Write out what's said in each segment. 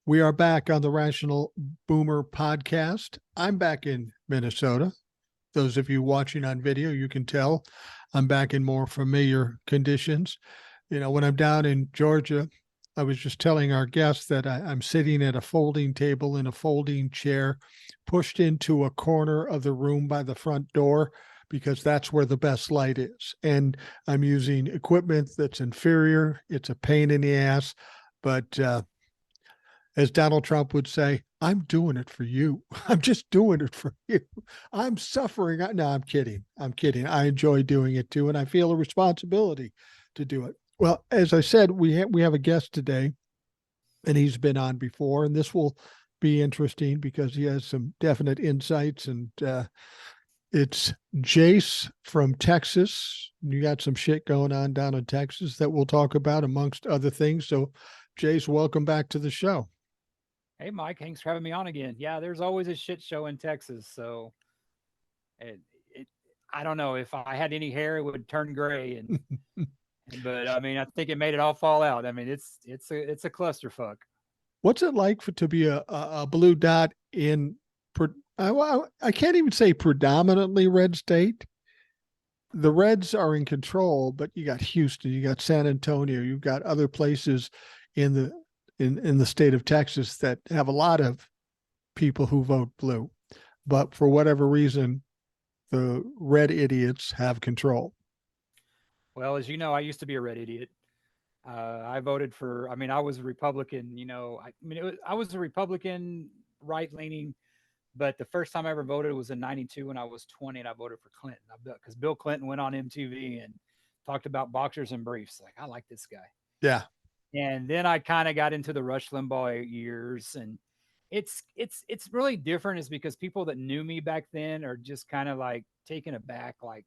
We are back on the Rational Boomer podcast. I'm back in Minnesota. Those of you watching on video, you can tell I'm back in more familiar conditions. You know, when I'm down in Georgia, I was just telling our guests that I'm sitting at a folding table in a folding chair, pushed into a corner of the room by the front door because that's where the best light is. And I'm using equipment that's inferior. It's a pain in the ass, but as Donald Trump would say, I'm doing it for you. I'm just doing it for you. I'm suffering. No, I'm kidding. I'm kidding. I enjoy doing it too, and I feel a responsibility to do it. Well, as I said, we have a guest today, and he's been on before, and this will be interesting because he has some definite insights, and it's Jace from Texas. You got some shit going on down in Texas that we'll talk about, amongst other things. So, Jace, welcome back to the show. Hey, Mike, thanks for having me on again. Yeah, there's always a shit show in Texas. So I don't know if I had any hair, it would turn gray. But I mean, I think it made it all fall out. I mean, it's a clusterfuck. What's it like to be a blue dot in, I can't even say predominantly red state. The Reds are in control, but you got Houston, you got San Antonio, you've got other places in the state of Texas that have a lot of people who vote blue, but for whatever reason, the red idiots have control. Well, as you know, I used to be a red idiot. I voted for. I mean, I was a Republican. I was a Republican, right leaning, but the first time I ever voted was in '92 when I was 20, and I voted for Clinton because Bill Clinton went on MTV and talked about boxers and briefs. Like, I like this guy. Yeah. And then I kind of got into the Rush Limbaugh years, and it's really different, is because people that knew me back then are just kind of like taken aback, like,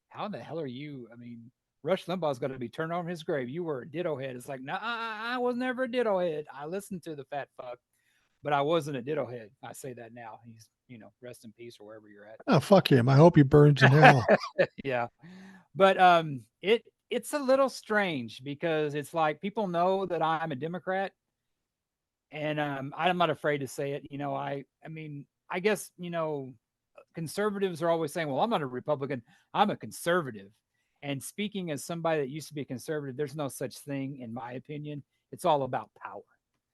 how the hell are you? I mean, Rush Limbaugh's got to be turned on his grave. You were a ditto head. It's like, no, I was never a ditto head. I listened to the fat fuck, but I wasn't a ditto head. I say that now. He's, rest in peace or wherever you're at. Oh, fuck him. I hope he burns in hell. Yeah. But it's a little strange because it's like people know that I'm a Democrat, and I'm not afraid to say it. I mean, I guess, conservatives are always saying, well, I'm not a Republican, I'm a conservative. And speaking as somebody that used to be a conservative, there's no such thing, in my opinion. It's all about power.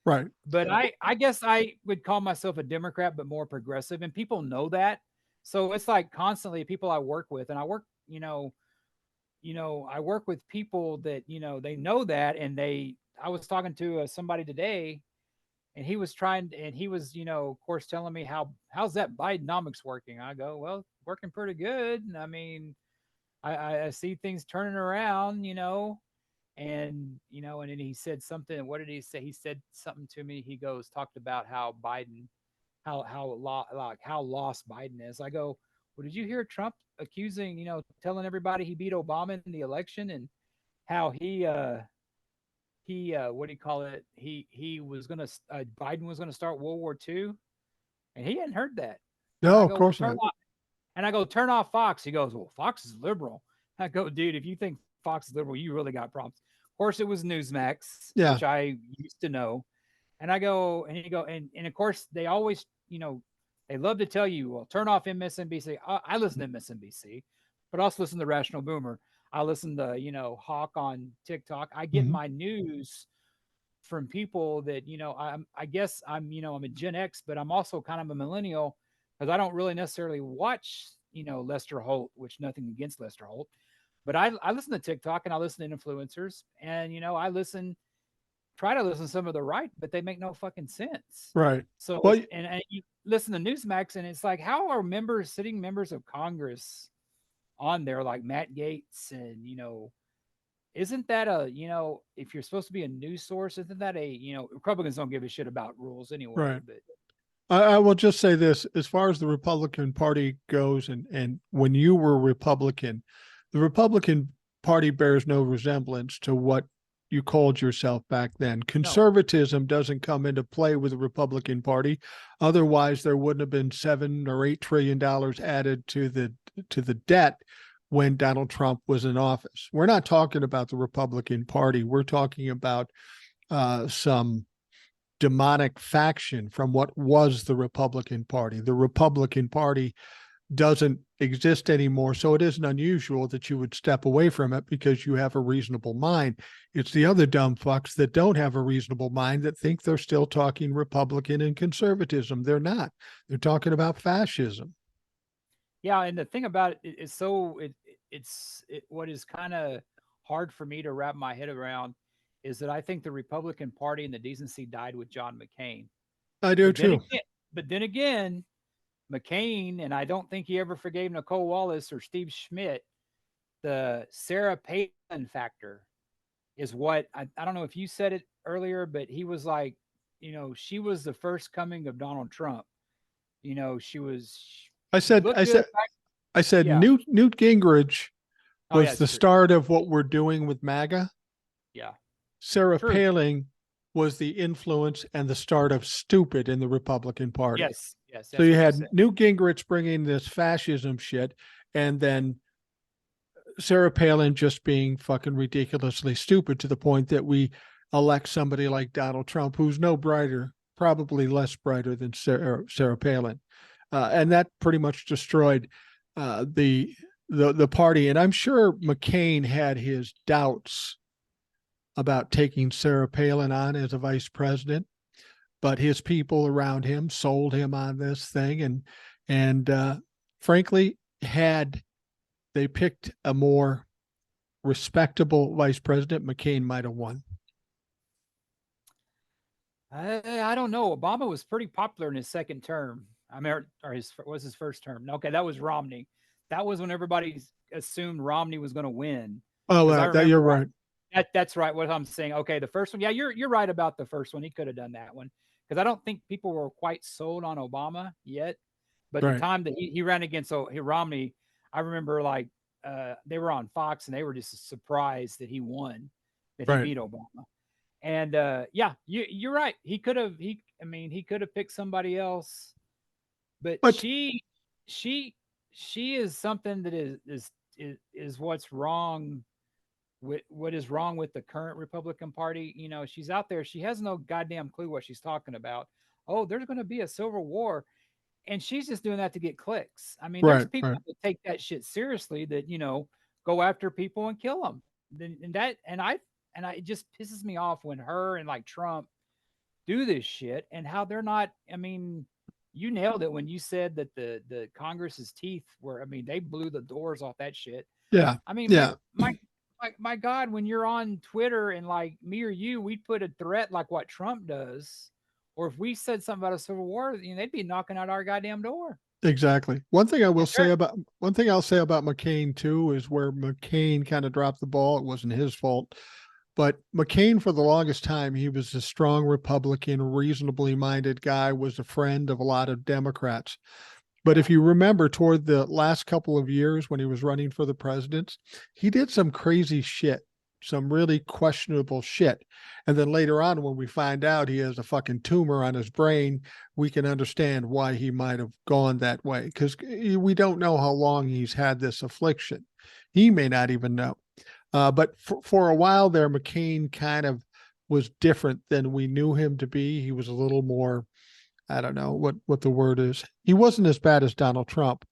Right. But I guess I would call myself a Democrat, but more progressive. And people know that. So it's like constantly people I work with, and I work, I work with people that, they know that. And I was talking to somebody today, and he was of course, telling me how's that Bidenomics working. I go, well, working pretty good. I mean, I see things turning around, and and then he said something. What did he say? He said something to me. He talked about how Biden, how lost Biden is. I go, well, did you hear Trump accusing, telling everybody he beat Obama in the election, and how he what do you call it? He was gonna Biden was gonna start World War II, and he hadn't heard that. And No, I of go, well, course not. and I go, turn off Fox. He goes, well, Fox is liberal. I go, dude, if you think Fox is liberal, you really got problems. Of course, it was Newsmax, Yeah. which I used to know. And I go, and he go, and of course, they always, they love to tell you, well, turn off MSNBC. I listen to MSNBC, but also listen to Rational Boomer. I listen to, Hawk on TikTok. I get my news from people that, I guess I'm a Gen X, but I'm also kind of a millennial, because I don't really necessarily watch, Lester Holt, which nothing against Lester Holt, but I listen to TikTok, and I listen to influencers, and, I try to listen to some of the right, but they make no fucking sense. Right. So, Well, and you listen to Newsmax, and it's like, how are sitting members of Congress on there, like Matt Gaetz, and, isn't that if you're supposed to be a news source, isn't that Republicans don't give a shit about rules anyway, right. but I will just say this, as far as the Republican Party goes, and when you were Republican, the Republican Party bears no resemblance to what you called yourself back then. Conservatism doesn't come into play with the Republican Party. Otherwise, there wouldn't have been $7 or $8 trillion added to the debt when Donald Trump was in office. We're not talking about the Republican Party. We're talking about some demonic faction from what was the Republican Party. The Republican Party doesn't exist anymore. So it isn't unusual that you would step away from it because you have a reasonable mind. It's the other dumb fucks that don't have a reasonable mind that think they're still talking Republican and conservatism. They're not. They're talking about fascism. Yeah, and the thing about it is what is kind of hard for me to wrap my head around is that I think the Republican Party and the decency died with John McCain. I do But then too. again, but then again, McCain, and I don't think he ever forgave Nicole Wallace or Steve Schmidt, the Sarah Palin factor is what I don't know if you said it earlier, but he was like, she was the first coming of Donald Trump. I She said, looked I good. said, I said, Yeah. Newt Gingrich Oh yeah, was it's the true. start of what we're doing with MAGA. Yeah. Sarah True. Palin was the influence and the start of stupid in the Republican Party. Yes. Yes. So That's you what you had said. Newt Gingrich bringing this fascism shit, and then Sarah Palin just being fucking ridiculously stupid to the point that we elect somebody like Donald Trump, who's no brighter, probably less brighter than Sarah Palin, and that pretty much destroyed the party. And I'm sure McCain had his doubts about taking Sarah Palin on as a vice president, but his people around him sold him on this thing, and frankly, had they picked a more respectable vice president, McCain might have won. I don't know. Obama was pretty popular in his second term. I mean, or his first term. Okay, that was Romney. That was when everybody assumed Romney was going to win. Oh, Because I that you're remember right. that's right. What I'm saying. Okay, the first one. Yeah, you're right about the first one. He could have done that one because I don't think people were quite sold on Obama yet. But the Right, time that he ran against Romney, I remember like they were on Fox and they were just surprised that he won, that he right. beat Obama. And yeah, you're right. He could have picked somebody else, but But she she is something that is what's wrong with what is wrong with the current Republican Party. She's out there. She has no goddamn clue what she's talking about. Oh, there's going to be a civil war, and she's just doing that to get clicks. I mean, there's right, right. people that take that shit seriously that go after people and kill them. And it just pisses me off when her and like Trump do this shit and how they're not. I mean, you nailed it when you said that the Congress's teeth were. I mean, they blew the doors off that shit. Yeah, I mean, yeah, my God, when you're on Twitter and like me or you, we'd put a threat like what Trump does, or if we said something about a civil war, they'd be knocking out our goddamn door. exactly. And they're One thing I'll say about McCain too is where McCain kind of dropped the ball. It wasn't his fault. But McCain, for the longest time, he was a strong Republican, reasonably minded guy, was a friend of a lot of Democrats. But yeah, if you remember, toward the last couple of years when he was running for the president, he did some crazy shit, some really questionable shit. And then later on, when we find out he has a fucking tumor on his brain, we can understand why he might have gone that way because we don't know how long he's had this affliction. He may not even know. But for a while there, McCain kind of was different than we knew him to be. He was a little more, I don't know what the word is. He wasn't as bad as Donald Trump,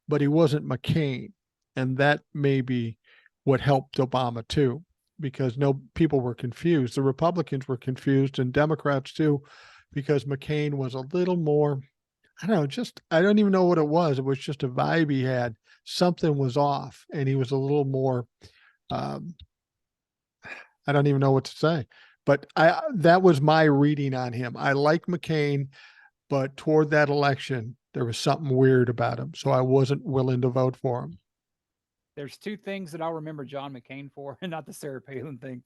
but he wasn't McCain. And that may be what helped Obama too, because no people were confused. The Republicans were confused and Democrats too, because McCain was a little more, I don't know, just I don't even know what it was. It was just a vibe he had. Something was off, and he was a little more um, I don't even know what to say. But I that was my reading on him. I like McCain, but toward that election, there was something weird about him. So I wasn't willing to vote for him. there's two things that I'll remember John McCain for, and not the Sarah Palin thing.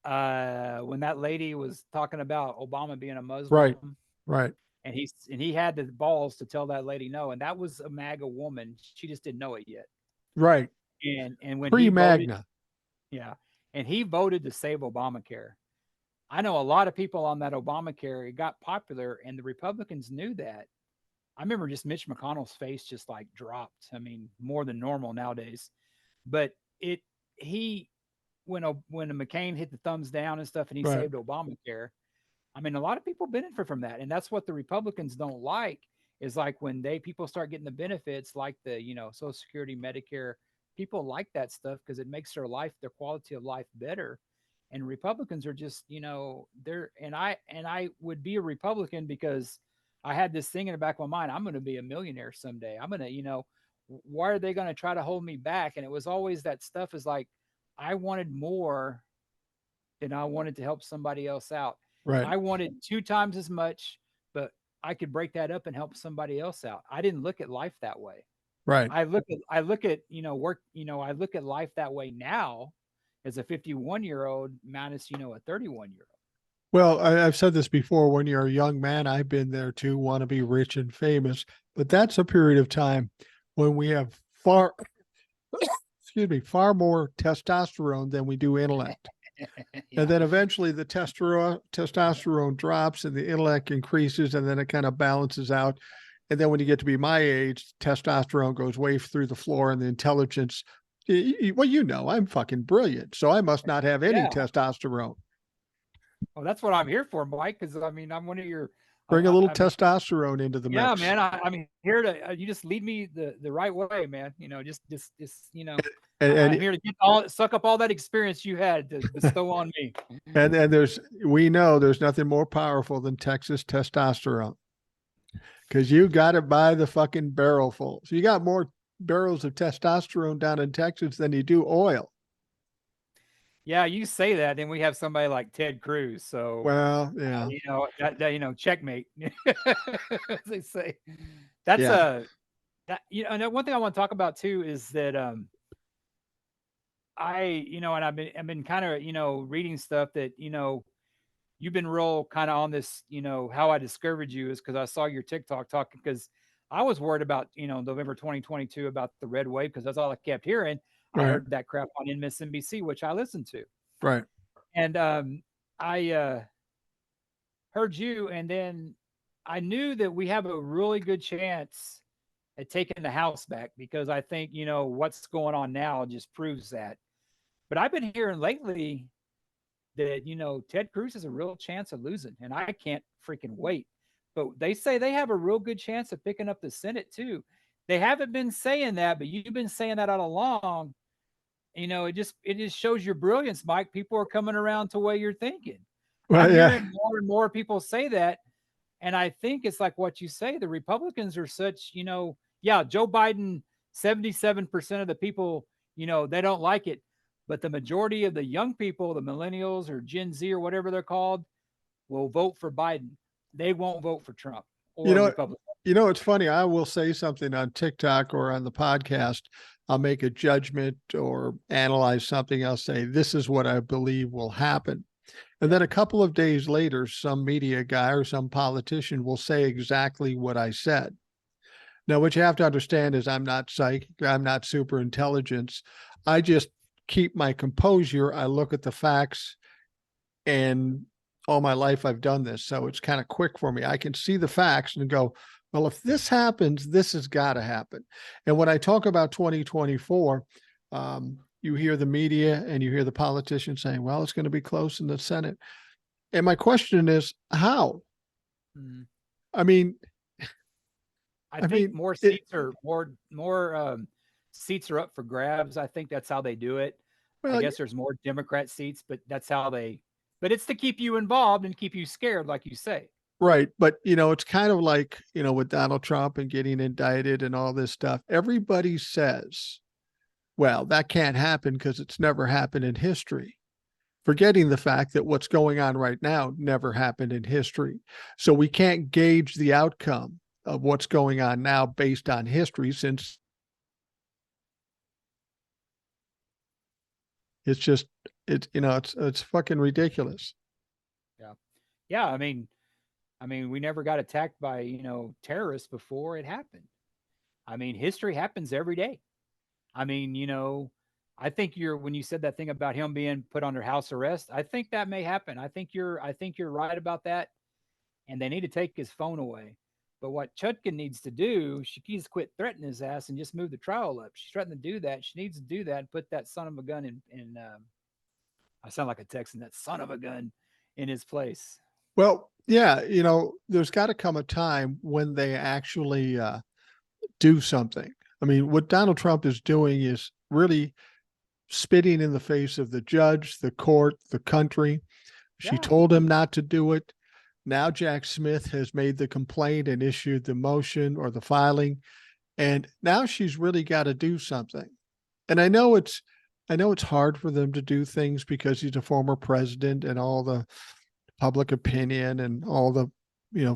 When that lady was talking about Obama being a Right, Muslim, right, he had the balls to tell that lady no, and that was a MAGA woman. She just didn't know it yet. right. And when Pre he voted, Magna. yeah, and he voted to save Obamacare. I know a lot of people on that Obamacare. It got popular, and the Republicans knew that. I remember just Mitch McConnell's face just like dropped. I mean, more than normal nowadays. But it he when McCain hit the thumbs down and stuff, and he Right. saved Obamacare. I mean, a lot of people benefit from that, and that's what the Republicans don't like. Is like when people start getting the benefits, like the Social Security, Medicare. People like that stuff because it makes their quality of life better. And Republicans are just they're and I would be a Republican because I had this thing in the back of my mind. I'm going to be a millionaire someday. I'm going to why are they going to try to hold me back? And it was always that stuff is like I wanted more and I wanted to help somebody else out. Right. I wanted two times as much, but I could break that up and help somebody else out. I didn't look at life that way. Right. I look at work, I look at life that way now as a 51-year-old minus, a 31-year-old. Well, I've said this before. When you're a young man, I've been there too, want to be rich and famous. But that's a period of time when we have excuse me, far more testosterone than we do intellect. Yeah. And then eventually the testosterone drops and the intellect increases, and then it kind of balances out. And then when you get to be my age, testosterone goes way through the floor and the intelligence. Well, I'm fucking brilliant. So I must not have any Yeah. testosterone. Well, that's what I'm here for, Mike, because I mean, I'm one of your, Bring a little I mean, testosterone into the yeah, mix. man. I'm here to you just lead me the right way, man. Just I'm And here to suck up all that experience you had to bestow on me. and we know there's nothing more powerful than Texas testosterone, because you got it by the fucking barrel full. So you got more barrels of testosterone down in Texas than you do oil. Yeah, you say that, then we have somebody like Ted Cruz. So Well, yeah, checkmate, as they say. That's yeah, and one thing I want to talk about too is that and I've been kind of reading stuff that you've been real kind of on this. How I discovered you is because I saw your TikTok talking because I was worried about November 2022 about the red wave because that's all I kept hearing. I right, heard that crap on MSNBC, which I listened to, right. and I heard you, and then I knew that we have a really good chance at taking the house back because I think what's going on now just proves that. But I've been hearing lately that Ted Cruz has a real chance of losing, and I can't freaking wait. But they say they have a real good chance of picking up the Senate too. They haven't been saying that, but you've been saying that all along. It just shows your brilliance, Mike. People are coming around to what you're thinking. I'm Well, yeah, hearing more and more people say that, and I think it's like what you say. The Republicans are such, yeah, Joe Biden, 77% of the people, they don't like it. But the majority of the young people, the millennials or Gen Z or whatever they're called, will vote for Biden. They won't vote for Trump you or know, Republican. it's funny. I will say something on TikTok or on the podcast. I'll make a judgment or analyze something. I'll say this is what I believe will happen. And Yeah. then a couple of days later, some media guy or some politician will say exactly what I said. Now, what you have to understand is I'm not psychic, I'm not super intelligence. I just keep my composure. I look at the facts, and all my life I've done this. So it's kind of quick for me. I can see the facts and go, well, if this happens, this has got to happen. And when I talk about 2024, you hear the media and you hear the politicians saying, well, it's going to be close in the Senate. And my question is, how? Mhm. I mean, I I think mean, more it, seats are more seats are up for grabs. I think that's how they do it. I well, guess there's more Democrat seats, but that's how they. But it's to keep you involved and keep you scared, like you say. right. But, it's kind of like, with Donald Trump and getting indicted and all this stuff, everybody says, well, that can't happen because it's never happened in history, forgetting the fact that what's going on right now never happened in history. So we can't gauge the outcome of what's going on now based on history, since it's just it's fucking ridiculous. Yeah, yeah. I mean, we never got attacked by terrorists before it happened. I mean, history happens every day. I mean, I think you're when you said that thing about him being put under house arrest. I think that may happen. I think you're right about that, and they need to take his phone away. But what Chutkin needs to do, she needs to quit threatening his ass and just move the trial up. She's threatening to do that. She needs to do that and put that son of a gun in. I sound like a Texan. That son of a gun in his place. Well, yeah, there's got to come a time when they actually do something. I mean, what Donald Trump is doing is really spitting in the face of the judge, the court, the country. She Yeah. told him not to do it. Now Jack Smith has made the complaint and issued the motion or the filing, and now she's really got to do something. And I know it's hard for them to do things because he's a former president and all the public opinion and all the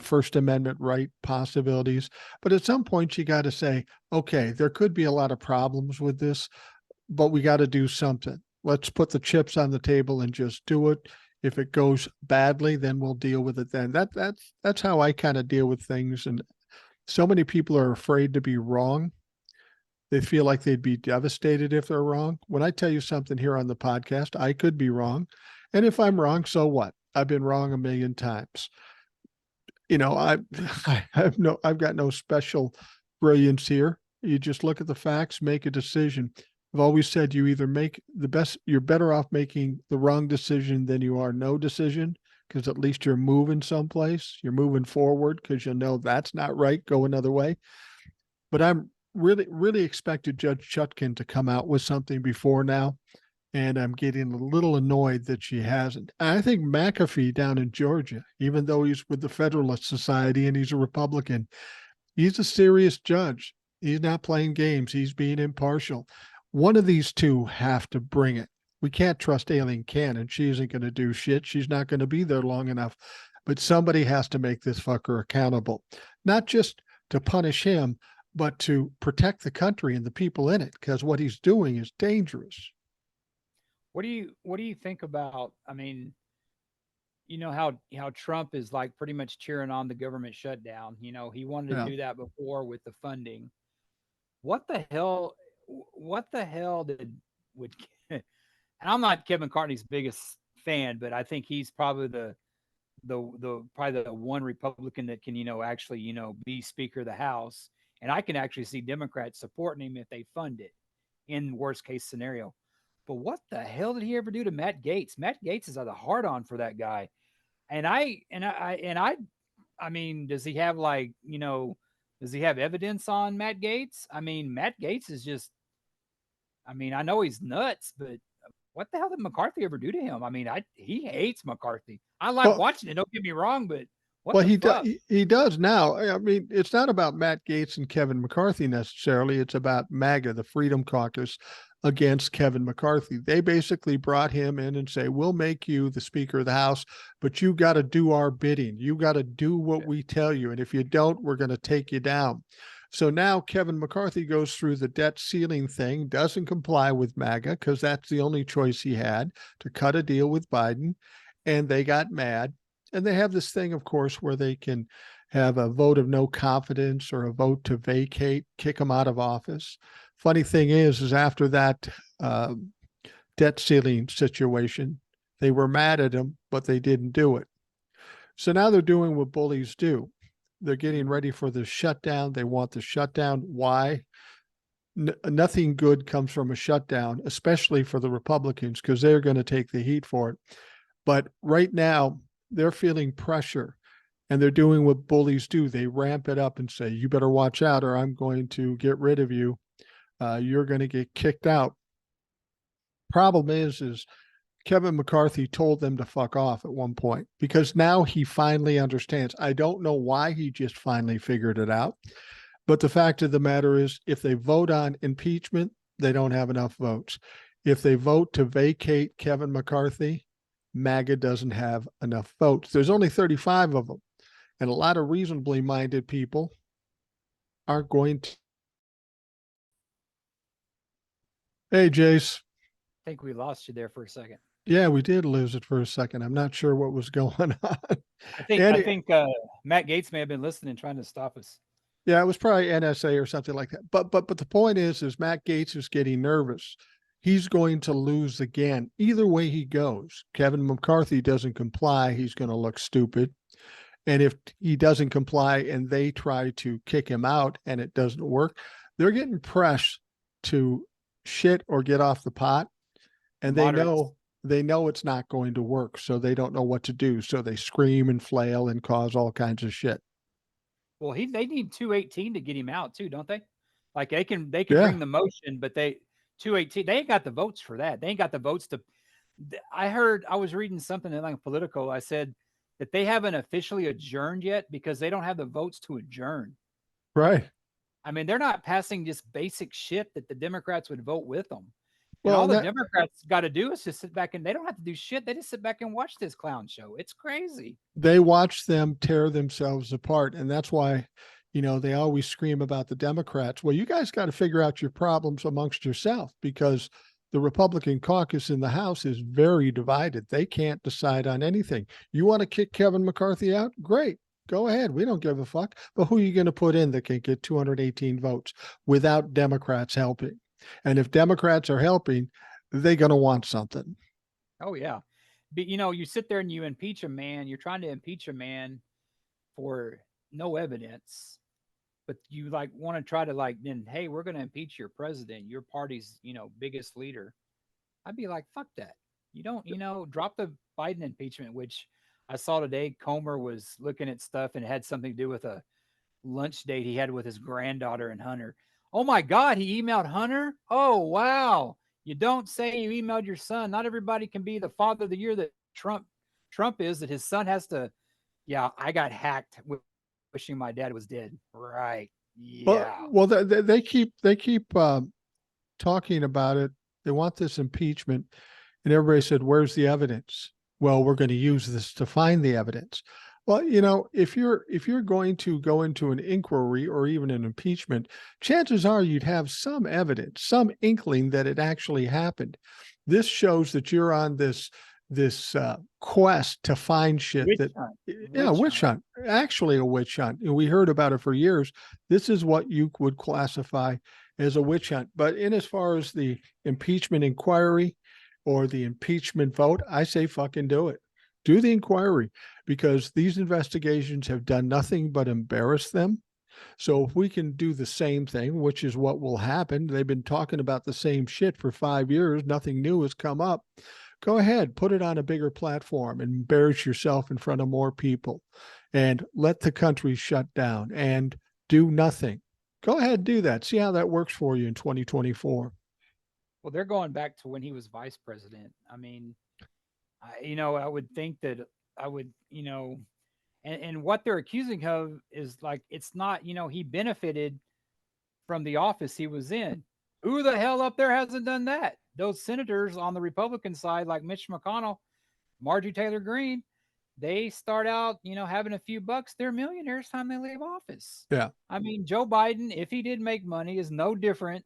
First Amendment right possibilities. But at some point you got to say, okay, there could be a lot of problems with this, but we got to do something. Let's put the chips on the table and just do it. If it goes badly, then we'll deal with it then. That's how I kind of deal with things. And so many people are afraid to be wrong. They feel like they'd be devastated if they're wrong. When I tell you something here on the podcast, I could be wrong. And if I'm wrong, so what? I've been wrong a million times. I I've got no special brilliance here. You just look at the facts, make a decision. I've always said you're better off making the wrong decision than you are no decision, because at least you're moving someplace. You're moving forward because you know that's not right. Go another way. But I'm really, really expected Judge Chutkin to come out with something before now. And I'm getting a little annoyed that she hasn't. I think McAfee down in Georgia, even though he's with the Federalist Society and he's a Republican, he's a serious judge. He's not playing games. He's being impartial. One of these two have to bring it. We can't trust Aileen Cannon. She isn't going to do shit. She's not going to be there long enough. But somebody has to make this fucker accountable, not just to punish him, but to protect the country and the people in it, because what he's doing is dangerous. What do you think about, I mean, how Trump is like pretty much cheering on the government shutdown. He wanted to Yeah. do that before with the funding. What the hell what the hell did would and I'm not Kevin McCarthy's biggest fan, but I think he's probably the one Republican that can, actually, be Speaker of the House. And I can actually see Democrats supporting him if they fund it in worst case scenario. But what the hell did he ever do to Matt Gates? Matt Gates is a hard on for that guy. I mean, does he have does he have evidence on Matt Gates? I mean, Matt Gates is just, I mean, I know he's nuts, but what the hell did McCarthy ever do to him? I mean, he hates McCarthy. I like Well, watching it. Don't get me wrong, but what Well, the fuck? he does now. I mean, it's not about Matt Gates and Kevin McCarthy necessarily. It's about MAGA, the Freedom Caucus, against Kevin McCarthy. They basically brought him in and say, "We'll make you the Speaker of the House, but you got to do our bidding. You got to do what we tell you, and if you don't, we're going to take you down." So now Kevin McCarthy goes through the debt ceiling thing, doesn't comply with MAGA because that's the only choice he had to cut a deal with Biden, and they got mad. And they have this thing, of course, where they can have a vote of no confidence or a vote to vacate, kick him out of office. Funny thing is after that uh, debt ceiling situation, they were mad at him, but they didn't do it. So now they're doing what bullies do. They're getting ready for the shutdown. They want the shutdown. Why? Nothing good comes from a shutdown, especially for the Republicans, because they're going to take the heat for it. But right now, they're feeling pressure and they're doing what bullies do. They ramp it up and say, you better watch out or I'm going to get rid of you. You're going to get kicked out. Problem is Kevin McCarthy told them to fuck off at one point because now he finally understands. I don't know why he just finally figured it out. But the fact of the matter is, if they vote on impeachment, they don't have enough votes. If they vote to vacate Kevin McCarthy, MAGA doesn't have enough votes. There's only 35 of them. And a lot of reasonably minded people aren't going to. Hey, Jace. I think we lost you there for a second. Yeah, we did lose it for a second. I'm not sure what was going on. I Any, think Matt Gates may have been listening, trying to stop us. yeah, it was probably NSA or something like that. But the point is Matt Gates is getting nervous. He's going to lose again. Either way he goes, Kevin McCarthy doesn't comply, he's going to look stupid. And if he doesn't comply and they try to kick him out and it doesn't work, they're getting pressed to shit or get off the pot. The And they moderates. know they know it's not going to work, so they don't know what to do. So they scream and flail and cause all kinds of shit. Well, they need 218 to get him out too, don't they? Like they can Yeah, bring the motion, but they 218 they ain't got the votes for that. They ain't got the votes to. I was reading something in like Politico. I said that they haven't officially adjourned yet because they don't have the votes to adjourn. right. I mean, they're not passing just basic shit that the Democrats would vote with them. And Well, all and the that Democrats got to do is just sit back and they don't have to do shit. They just sit back and watch this clown show. It's crazy. they watch them tear themselves apart, and that's why, they always scream about the Democrats. Well, you guys got to figure out your problems amongst yourself, because the Republican caucus in the House is very divided. They can't decide on anything. You want to kick Kevin McCarthy out? Great. Go ahead. We don't give a fuck. But who are you going to put in that can get 218 votes without Democrats helping? And if Democrats are helping, they're going to want something. Oh yeah. But you sit there and you impeach a man, you're trying to impeach a man for no evidence, but you like want to try to like then, hey, we're going to impeach your president, your party's, biggest leader. I'd be like, fuck that. You don't, drop the Biden impeachment, which I saw today. Comer was looking at stuff and it had something to do with a lunch date he had with his granddaughter and Hunter. Oh my God, he emailed Hunter? Oh, wow. You don't say you emailed your son. Not everybody can be the father of the year that Trump is, that his son has to. Yeah, I got hacked wishing my dad was dead. Right. Well, Yeah. well, they keep talking about it. They want this impeachment, and everybody said, "Where's the evidence?" Well, we're going to use this to find the evidence. Well, if you're going to go into an inquiry or even an impeachment, chances are you'd have some evidence, some inkling that it actually happened. This shows that you're on this quest to find shit Witch that, hunt. yeah, Witch witch hunt. hunt, actually a witch hunt. We heard about it for years. This is what you would classify as a witch hunt. But in as far as the impeachment inquiry or the impeachment vote, I say fucking do it. Do the inquiry, because these investigations have done nothing but embarrass them. So if we can do the same thing, which is what will happen, they've been talking about the same shit for 5 years, nothing new has come up. Go ahead, put it on a bigger platform and embarrass yourself in front of more people and let the country shut down and do nothing. Go ahead, do that. See how that works for you in 2024. Well, they're going back to when he was vice president. I mean, I would think that I would, and what they're accusing of is like, it's not, he benefited from the office he was in. Who the hell up there hasn't done that? Those senators on the Republican side, like Mitch McConnell, Marjorie Taylor Greene, they start out, having a few bucks. They're millionaires time they leave office. Yeah. I mean, Joe Biden, if he did make money, is no different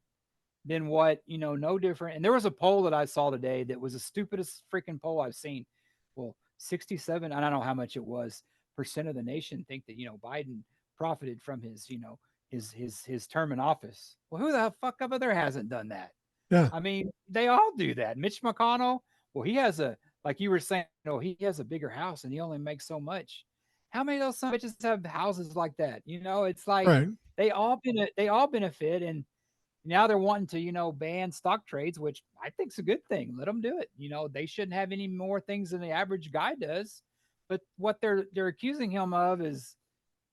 than what, no different. And there was a poll that I saw today that was the stupidest freaking poll I've seen. Well, 67, I don't know how much it was, percent of the nation think that, Biden profited from his, his term in office. Well, who the fuck over there hasn't done that? Yeah. I mean, they all do that. Mitch McConnell, well, he has like you were saying, he has a bigger house and he only makes so much. How many of those some bitches have houses like that? It's like Right. they all benefit, and now they're wanting to, ban stock trades, which I think is a good thing. Let them do it. They shouldn't have any more things than the average guy does. But what they're accusing him of is,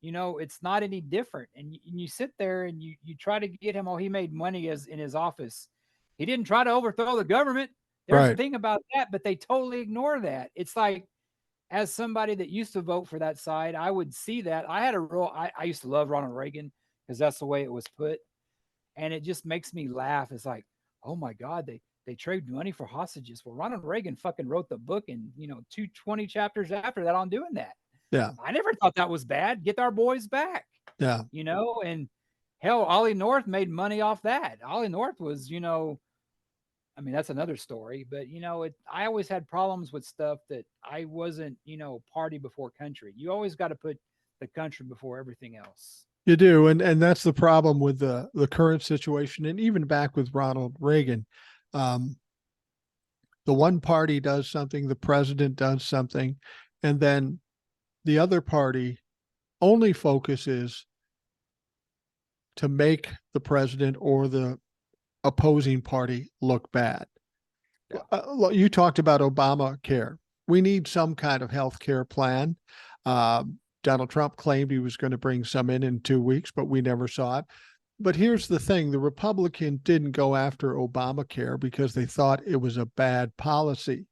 it's not any different. And you sit there and you try to get him. Oh, he made money as in his office. He didn't try to overthrow the government. There's a Right. thing about that, but they totally ignore that. It's like, as somebody that used to vote for that side, I would see that. I had a real. I used to love Ronald Reagan because that's the way it was put, and it just makes me laugh. It's like, oh my God, they trade money for hostages. Well, Ronald Reagan fucking wrote the book, and 220 chapters after that on doing that. Yeah. I never thought that was bad. Get our boys back, Yeah. and hell, Ollie North made money off that. Ollie North was, I mean, that's another story, but I always had problems with stuff that I wasn't, party before country. You always got to put the country before everything else. You do, and that's the problem with the current situation, and even back with Ronald Reagan. Um, the one party does something, the president does something, and then the other party only focuses to make the president or the opposing party look bad. Yeah. You talked about Obamacare. We need some kind of health care plan. Donald Trump claimed he was going to bring some in 2 weeks, but we never saw it. But here's the thing: the Republicans didn't go after Obamacare because they thought it was a bad policy.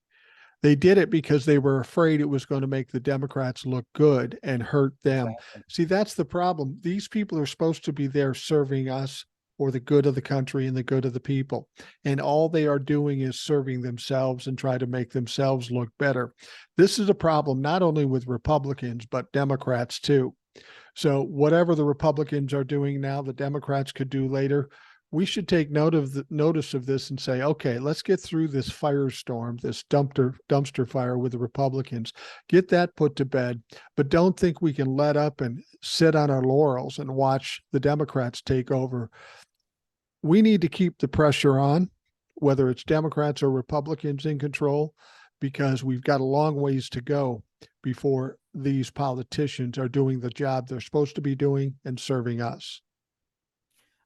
They did it because they were afraid it was going to make the Democrats look good and hurt them. Exactly. See, that's the problem. These people are supposed to be there serving us for the good of the country and the good of the people. And all they are doing is serving themselves and try to make themselves look better. This is a problem not only with Republicans, but Democrats too. So whatever the Republicans are doing now, the Democrats could do later. We should take notice of this and say, okay, let's get through this firestorm, this dumpster fire with the Republicans. Get that put to bed, but don't think we can let up and sit on our laurels and watch the Democrats take over. We need to keep the pressure on, whether it's Democrats or Republicans in control, because we've got a long ways to go before these politicians are doing the job they're supposed to be doing and serving us.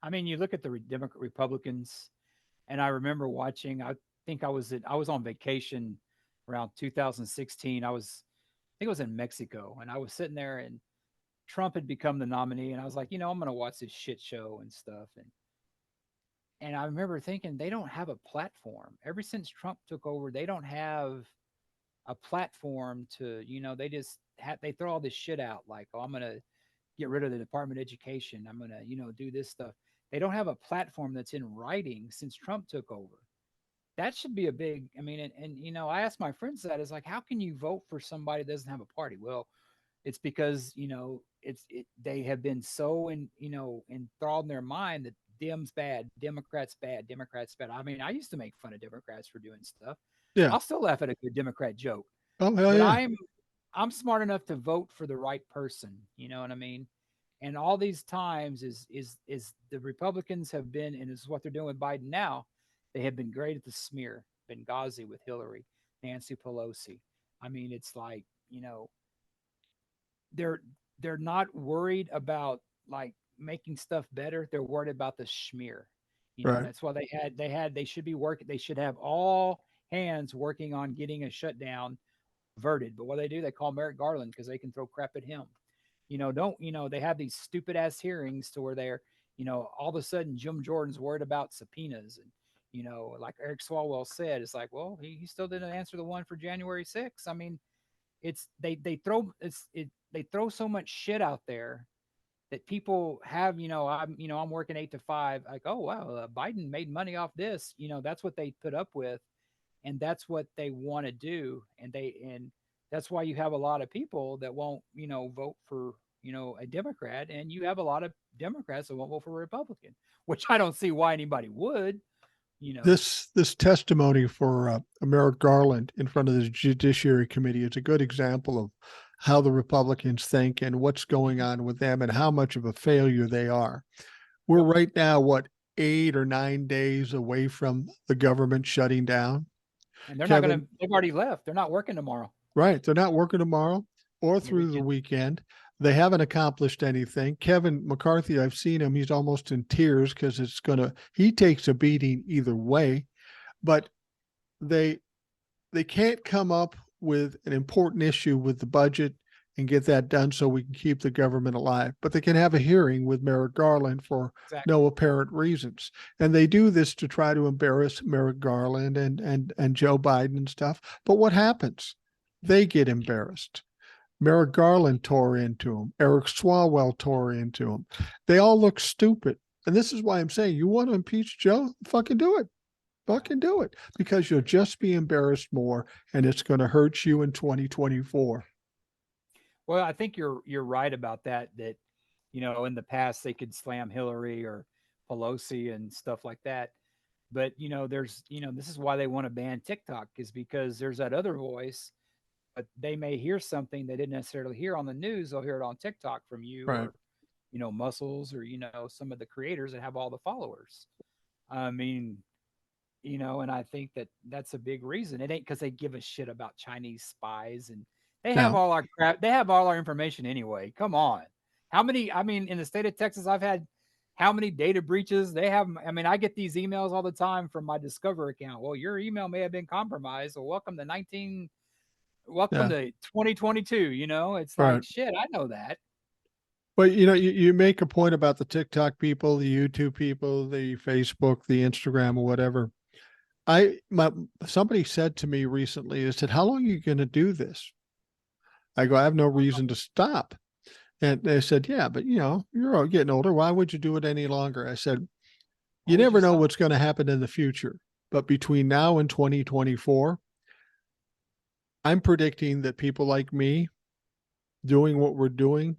I mean, you look at the Democrat Republicans, and I remember watching. I think I was on vacation around 2016. I think I was in Mexico, and I was sitting there, and Trump had become the nominee, and I was like, I'm gonna watch this shit show and stuff, and I remember thinking they don't have a platform. Ever since Trump took over, they don't have a platform to, they throw all this shit out like, oh, I'm gonna get rid of the Department of Education. I'm gonna, do this stuff. They don't have a platform that's in writing since Trump took over. That should be a big. I mean, I asked my friends that is like, how can you vote for somebody that doesn't have a party? Well, it's because they have been so enthralled in their mind that Dems bad, Democrats bad, Democrats bad. I mean, I used to make fun of Democrats for doing stuff. Yeah. I'll still laugh at a good Democrat joke, Oh, hell but yeah. I'm smart enough to vote for the right person. You know what I mean? And all these times is the Republicans have been, and this is what they're doing with Biden now. They have been great at the smear. Benghazi with Hillary, Nancy Pelosi. I mean, it's like they're they're not worried about like making stuff better. They're worried about the smear. And Right. that's why they should be working. They should have all hands working on getting a shutdown averted. But what they do, they call Merrick Garland because they can throw crap at him. Don't they have these stupid ass hearings to where they're, all of a sudden Jim Jordan's worried about subpoenas and like Eric Swalwell said, it's like, well, he still didn't answer the one for January 6th. I mean, it's they throw so much shit out there that people have, I'm working 8 to 5, like, oh wow, Biden made money off this, that's what they put up with, and that's what they want to do, and that's why you have a lot of people that won't, vote for, a Democrat, and you have a lot of Democrats that won't vote for a Republican, which I don't see why anybody would, you know. This testimony for Merrick Garland in front of the Judiciary Committee is a good example of how the Republicans think and what's going on with them and how much of a failure they are. We're Yep. right now, what, 8 or 9 days away from the government shutting down. And they're not going Kevin, to, they've already left. They're not working tomorrow. right? They're not working tomorrow or On the through the weekend. weekend. They haven't accomplished anything. Kevin McCarthy, I've seen him. He's almost in tears because he takes a beating either way, but they they can't come up with an important issue with the budget and get that done so we can keep the government alive. But they can have a hearing with Merrick Garland for Exactly. no apparent reasons. And they do this to try to embarrass Merrick Garland and Joe Biden and stuff. But what happens? They get embarrassed. Merrick Garland tore into him. Eric Swalwell tore into him. They all look stupid. And this is why I'm saying, you want to impeach Joe? Fucking do it. Fucking do it, because you'll just be embarrassed more and it's going to hurt you in 2024. Well, I think you're right about that. That in the past they could slam Hillary or Pelosi and stuff like that. But there's this is why they want to ban TikTok, is because there's that other voice, but they may hear something they didn't necessarily hear on the news. They'll hear it on TikTok from you Right. or Muscles or some of the creators that have all the followers. I mean, and I think that that's a big reason. It ain't because they give a shit about Chinese spies, and they have Now, all our crap. They have all our information anyway. Come on. How many? I mean, in the state of Texas, I've had how many data breaches they have. I mean, I get these emails all the time from my Discover account. Well, your email may have been compromised. Well, welcome Yeah. to 2022. You know, it's like Right. shit. I know that. But you make a point about the TikTok people, the YouTube people, the Facebook, the Instagram, or whatever. Somebody said to me recently, they said, "How long are you going to do this?" I go, "I have no reason to stop." And they said, "Yeah, but you're all getting older. Why would you do it any longer?" I said, Why "You would you never know stop? what's going to happen in the future. But between now and 2024, I'm predicting that people like me doing what we're doing,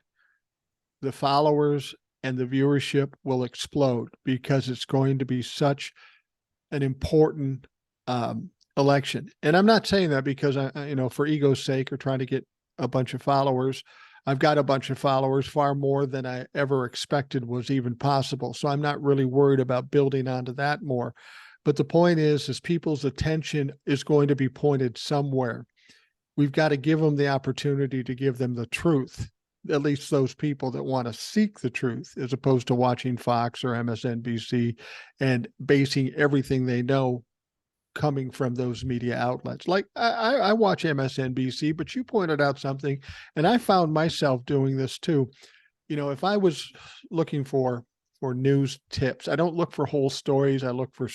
the followers and the viewership will explode because it's going to be such an important election." And I'm not saying that because for ego's sake or trying to get a bunch of followers. I've got a bunch of followers, far more than I ever expected was even possible. So I'm not really worried about building onto that more. But the point is people's attention is going to be pointed somewhere. We've got to give them the opportunity to give them the truth, at least those people that want to seek the truth, as opposed to watching Fox or MSNBC and basing everything they know coming from those media outlets. Like I watch MSNBC, but you pointed out something, and I found myself doing this too. If I was looking for news tips, I don't look for whole stories. I look for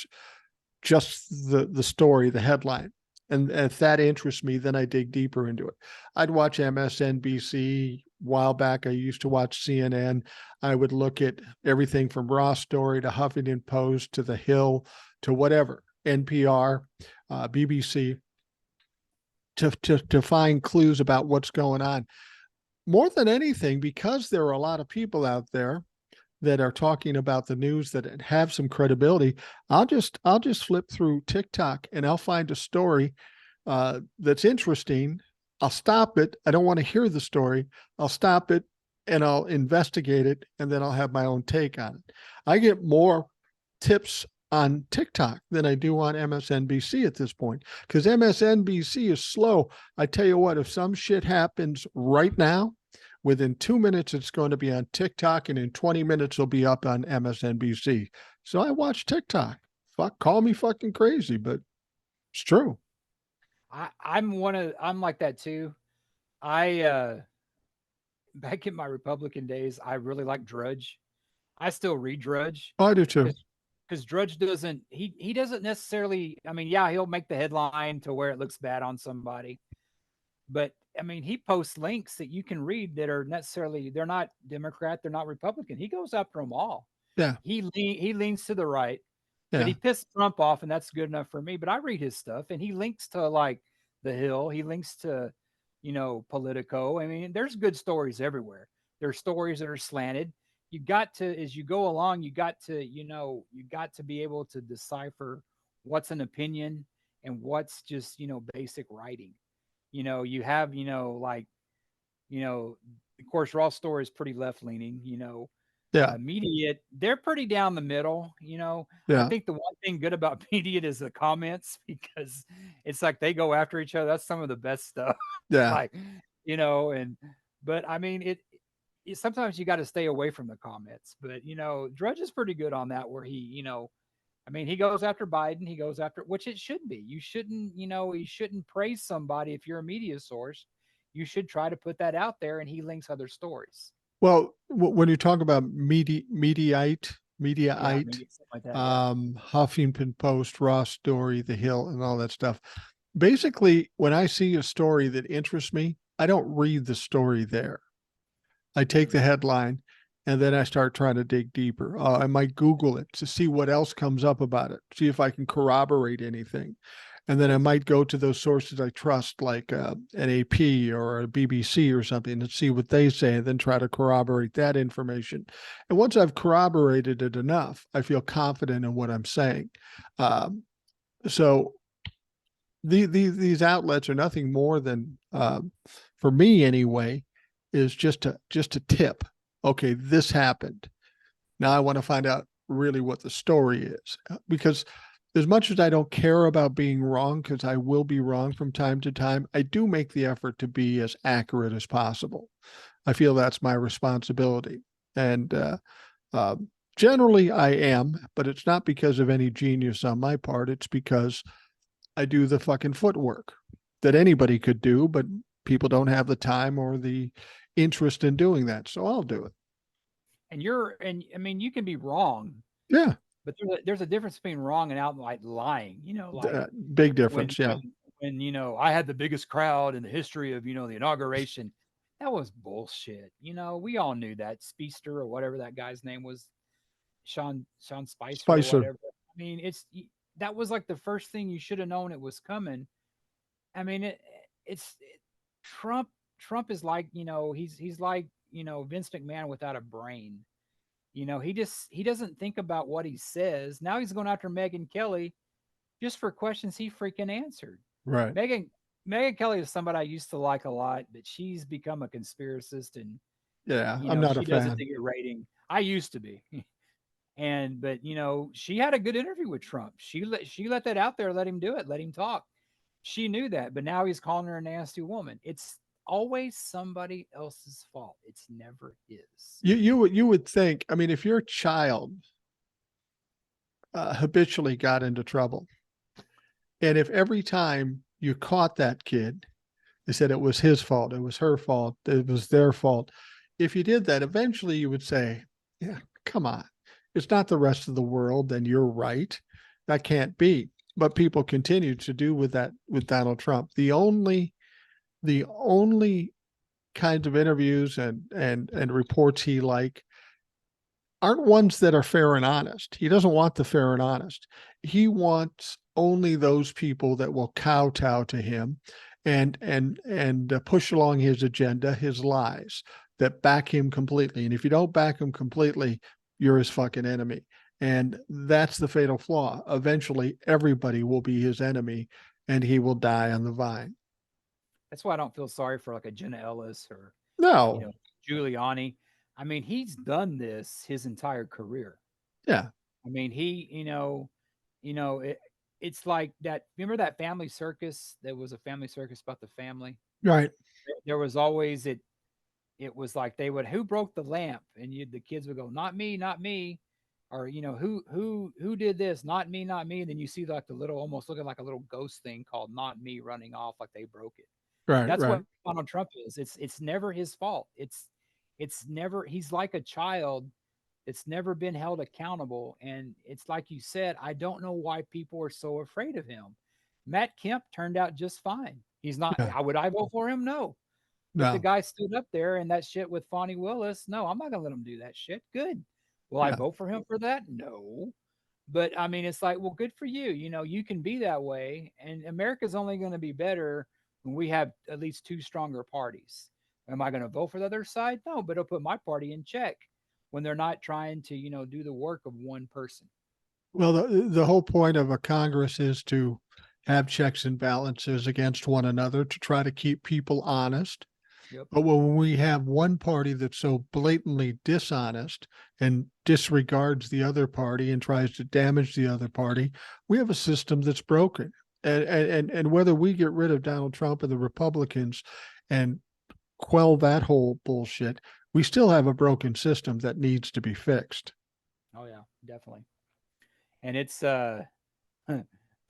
just the story, the headline. And if that interests me, then I dig deeper into it. I'd watch MSNBC. A while back, I used to watch CNN. I would look at everything from Raw Story to Huffington Post to The Hill to whatever, NPR, BBC, to find clues about what's going on. More than anything, because there are a lot of people out there that are talking about the news that have some credibility, I'll just flip through TikTok and I'll find a story that's interesting. I'll stop it. I don't want to hear the story. I'll stop it and I'll investigate it, and then I'll have my own take on it. I get more tips on TikTok than I do on MSNBC at this point, because MSNBC is slow. I tell you what, if some shit happens right now, within 2 minutes, it's going to be on TikTok, and in 20 minutes, it'll be up on MSNBC. So I watch TikTok. Call me fucking crazy, but it's true. I'm like that too. I back in my Republican days, I really like Drudge. I still read Drudge Oh, I do too. because Drudge doesn't he doesn't necessarily. I mean, yeah, he'll make the headline to where it looks bad on somebody, but I mean, he posts links that you can read that are necessarily they're not Democrat, they're not Republican. He goes after them all. Yeah, He leans to the right, but yeah, he pissed Trump off, and that's good enough for me. But I read his stuff, and he links to like The Hill. He links to, Politico. I mean, there's good stories everywhere. There's stories that are slanted. You got to, as you go along, you got to be able to decipher what's an opinion and what's just, basic writing. You have, you know, of course, Raw Story is pretty left leaning. yeah, Mediate, they're pretty down the middle. I yeah, think the one thing good about Mediate is the comments because it's like they go after each other. That's some of the best stuff. yeah. like, and but I mean, sometimes you got to stay away from the comments. But Drudge is pretty good on that, where I mean, he goes after Biden. He goes after, which it should be. You shouldn't praise somebody if you're a media source. You should try to put that out there, and he links other stories. Well, when you talk about Yeah, Mediaite, maybe something like that. Yeah. Huffington Post, Raw Story, The Hill, and all that stuff. Basically, when I see a story that interests me, I don't read the story there. I take the Mhm. headline and then I start trying to dig deeper. I might Google it to see what else comes up about it, see if I can corroborate anything. And then I might go to those sources I trust, like an AP or a BBC or something, and see what they say, and then try to corroborate that information. And once I've corroborated it enough, I feel confident in what I'm saying. Um, so these outlets are nothing more than, for me anyway, is just a tip. Okay, this happened. Now I want to find out really what the story is, because as much as I don't care about being wrong, because I will be wrong from time to time, I do make the effort to be as accurate as possible. I feel that's my responsibility, and Generally, I am, but it's not because of any genius on my part. It's because I do the fucking footwork that anybody could do, but people don't have the time or the interest in doing that. So I'll do it. And I mean, you can be wrong, Yeah. but there's a difference between wrong and outright lying. Like Big when difference. Yeah. when when I had the biggest crowd in the history of the inauguration. That was bullshit. We all knew that speedster or whatever that guy's name was, Sean Spicer or Spicer. whatever. I mean, that was like the first thing you should have known it was coming. I mean, it's Trump. Trump is like he's like Vince McMahon without a brain. He doesn't think about what he says. Now he's going after Megyn Kelly just for questions he freaking answered. Right. Megan Megan Kelly is somebody I used to like a lot, but she's become a conspiracist, and Yeah. I'm not a she does it fan. to get rating. I used to be, but she had a good interview with Trump. She let that out there, let him do it, let him talk. She knew that, but now he's calling her a nasty woman. It's always somebody else's fault. It's never his. You would think, I mean, if your child habitually got into trouble, and if every time you caught that kid, they said it was his fault, it was her fault, it was their fault. If you did that, eventually you would say, yeah, come on. It's not the rest of the world, then you're right. That can't be. But people continue to do with that with Donald Trump. The only kinds of interviews and reports he aren't ones that are fair and honest. He doesn't want the fair and honest. He wants only those people that will kowtow to him and push along his agenda, his lies, that back him completely. And if you don't back him completely, you're his fucking enemy. And that's the fatal flaw. Eventually, everybody will be his enemy, and he will die on the vine. That's why I don't feel sorry for like a Jenna Ellis or you No, know Giuliani. I mean, he's done this his entire career. yeah, I mean, it's like that. Remember that family circus? There was a family circus about the family. right. There was always it. It was like they would, who broke the lamp, and the kids would go, not me, not me, or who did this, not me, not me. And then you see like the little, almost looking like a little ghost thing called not me running off like they broke it. Right, That's right. what Donald Trump is. It's never his fault. It's never, he's like a child that's never been held accountable. And it's like you said, I don't know why people are so afraid of him. Matt Kemp turned out just fine. He's not, Yeah, would I vote for him? No. But the no, guy stood up there and that shit with Fonnie Willis. No, I'm not gonna let him do that shit. Good. Will I yeah. vote for him for that? No. But I mean, it's like, well, good for you. You can be that way. And America's only going to be better when we have at least two stronger parties. Am I going to vote for the other side? No, but it'll put my party in check when they're not trying to, do the work of one person. Well, the whole point of a Congress is to have checks and balances against one another to try to keep people honest. Yep. But when we have one party that's so blatantly dishonest and disregards the other party and tries to damage the other party, we have a system that's broken. And whether we get rid of Donald Trump and the Republicans and quell that whole bullshit, we still have a broken system that needs to be fixed. Oh yeah, definitely. And it's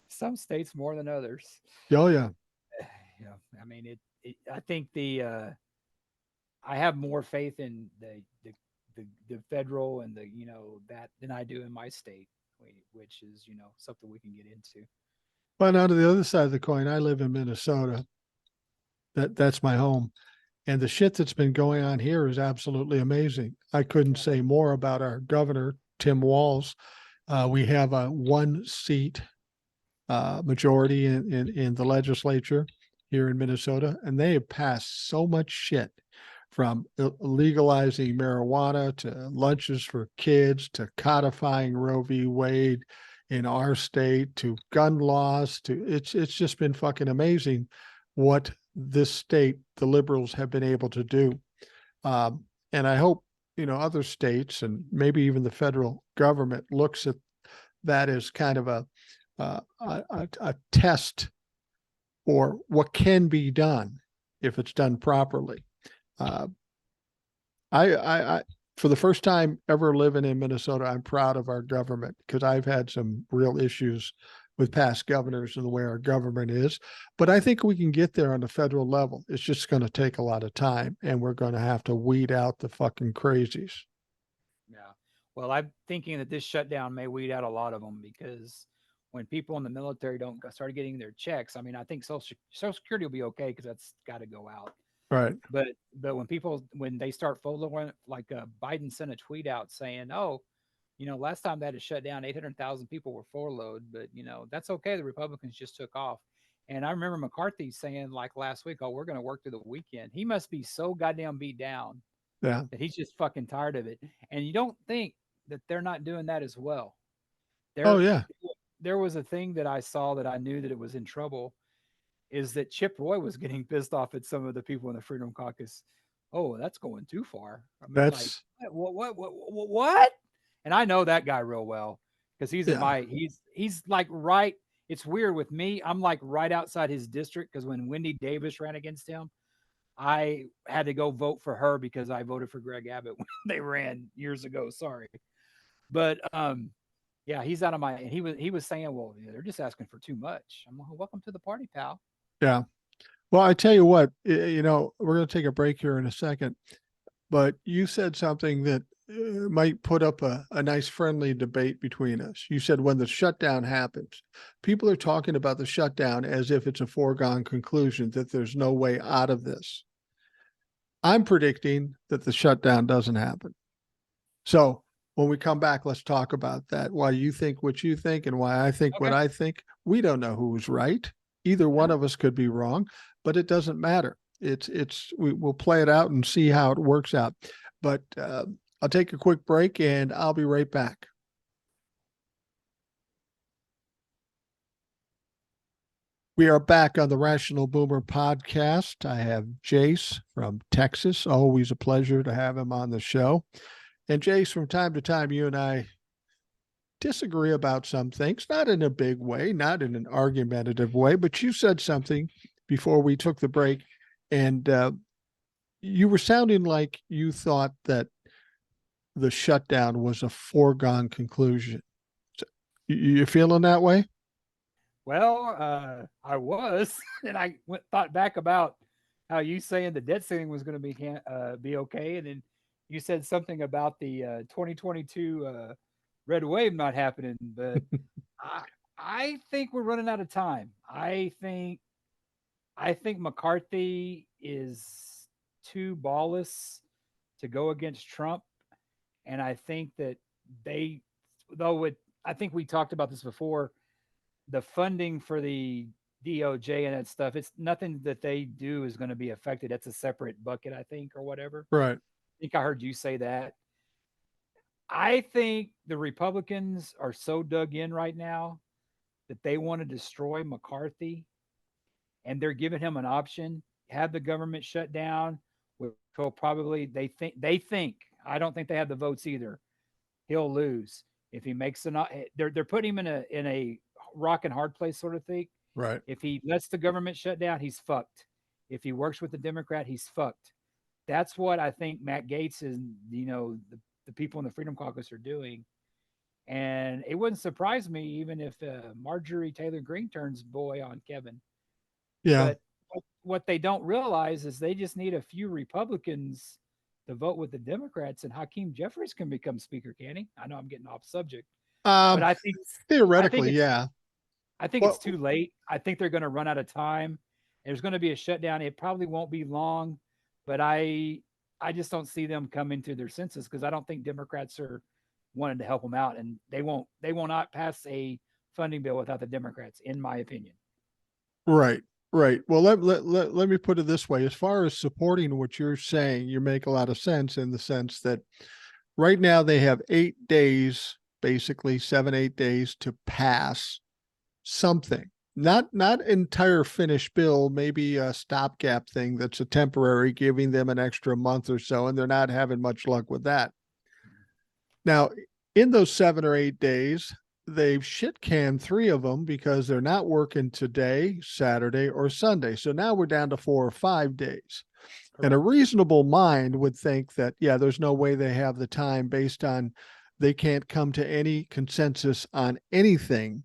some states more than others. Oh yeah. Yeah. I mean I think I have more faith in the federal and that than I do in my state, which is something we can get into. But now to the other side of the coin, I live in Minnesota. That's my home. And the shit that's been going on here is absolutely amazing. I couldn't Yeah, say more about our governor, Tim Walz. We have a one seat majority in the legislature here in Minnesota, and they have passed so much shit, from legalizing marijuana to lunches for kids to codifying Roe v. Wade in our state to gun laws to it's just been fucking amazing what this state the liberals have been able to do. And I hope other states and maybe even the federal government looks at that as kind of a test or what can be done if it's done properly. Uh, I for the first time ever living in Minnesota, I'm proud of our government because I've had some real issues with past governors and the way our government is. But I think we can get there on the federal level. It's just going to take a lot of time, and we're going to have to weed out the fucking crazies. Yeah. Well, I'm thinking that this shutdown may weed out a lot of them because when people in the military don't start getting their checks, I mean, I think Social Security will be okay because that's got to go out. Right. But when they start following, like Biden sent a tweet out saying, "Oh, last time they had to shut down 800,000 people were furloughed, but that's okay. The Republicans just took off." And I remember McCarthy saying like last week, "Oh, we're going to work through the weekend." He must be so goddamn beat down Yeah. that he's just fucking tired of it. And you don't think that they're not doing that as well. Oh, There, yeah. there was a thing that I saw that I knew that it was in trouble is that Chip Roy was getting pissed off at some of the people in the Freedom Caucus. Oh, that's going too far. I mean, like, That's, what? And I know that guy real well because yeah. he's like right. It's weird with me. I'm like right outside his district because when Wendy Davis ran against him, I had to go vote for her because I voted for Greg Abbott when they ran years ago. Sorry, but yeah, he's out of my. And he was saying, well, they're just asking for too much. I'm like, welcome to the party, pal. Yeah. Well, I tell you what, we're going to take a break here in a second, but you said something that might put up a nice friendly debate between us. You said when the shutdown happens, people are talking about the shutdown as if it's a foregone conclusion, that there's no way out of this. I'm predicting that the shutdown doesn't happen. So when we come back, let's talk about that. Why you think what you think and why I think what Okay. I think. We don't know who's right. Either one No. of us could be wrong, but it doesn't matter. We'll play it out and see how it works out. But I'll take a quick break and I'll be right back. We are back on the Rational Boomer podcast. I have Jace from Texas. Always a pleasure to have him on the show. And Jace, from time to time, you and I disagree about some things, not in a big way, not in an argumentative way, but you said something before we took the break, and you were sounding like you thought that the shutdown was a foregone conclusion. So, you feeling that way? Well, I was, and I thought back about how you saying the debt ceiling was going to be okay, and then you said something about the 2022 red wave not happening. But I, I think we're running out of time. I think McCarthy is too ballless to go against Trump, and I think that they, though it, I think we talked about this before the funding for the DOJ and that stuff, it's nothing that they do is going to be affected. That's a separate bucket, I think, or whatever. Right. I think I heard you say that. I think the Republicans are so dug in right now that they want to destroy McCarthy and they're giving him an option have the government shut down, which will probably they think I don't think they have the votes either. He'll lose if he makes an. They're putting him in a rock and hard place sort of thing. Right. If he lets the government shut down, he's fucked. If he works with the Democrat, he's fucked. That's what I think Matt Gaetz and the people in the Freedom Caucus are doing. And it wouldn't surprise me even if Marjorie Taylor Greene turns boy on Kevin. Yeah. But what they don't realize is they just need a few Republicans to vote with the Democrats, and Hakeem Jeffries can become Speaker, can he? I know I'm getting off subject, but Um, I think theoretically, it's yeah. I think it's Well, too late. I think they're going to run out of time. There's going to be a shutdown. It probably won't be long, but I just don't see them coming to their senses because I don't think Democrats are wanting to help them out, and they will not pass a funding bill without the Democrats, in my opinion. right. Right. Well, let me put it this way. As far as supporting what you're saying, you make a lot of sense in the sense that right now they have 8 days, basically 7, 8 days to pass something. Not entire finished bill, maybe a stopgap thing that's a temporary, giving them an extra month or so, and they're not having much luck with that. Now, in those 7 or 8 days, they've shit canned 3 of them because they're not working today, Saturday, or Sunday. So now we're down to 4 or 5 days. And a Correct. reasonable mind would think that, yeah, there's no way they have the time based on they can't come to any consensus on anything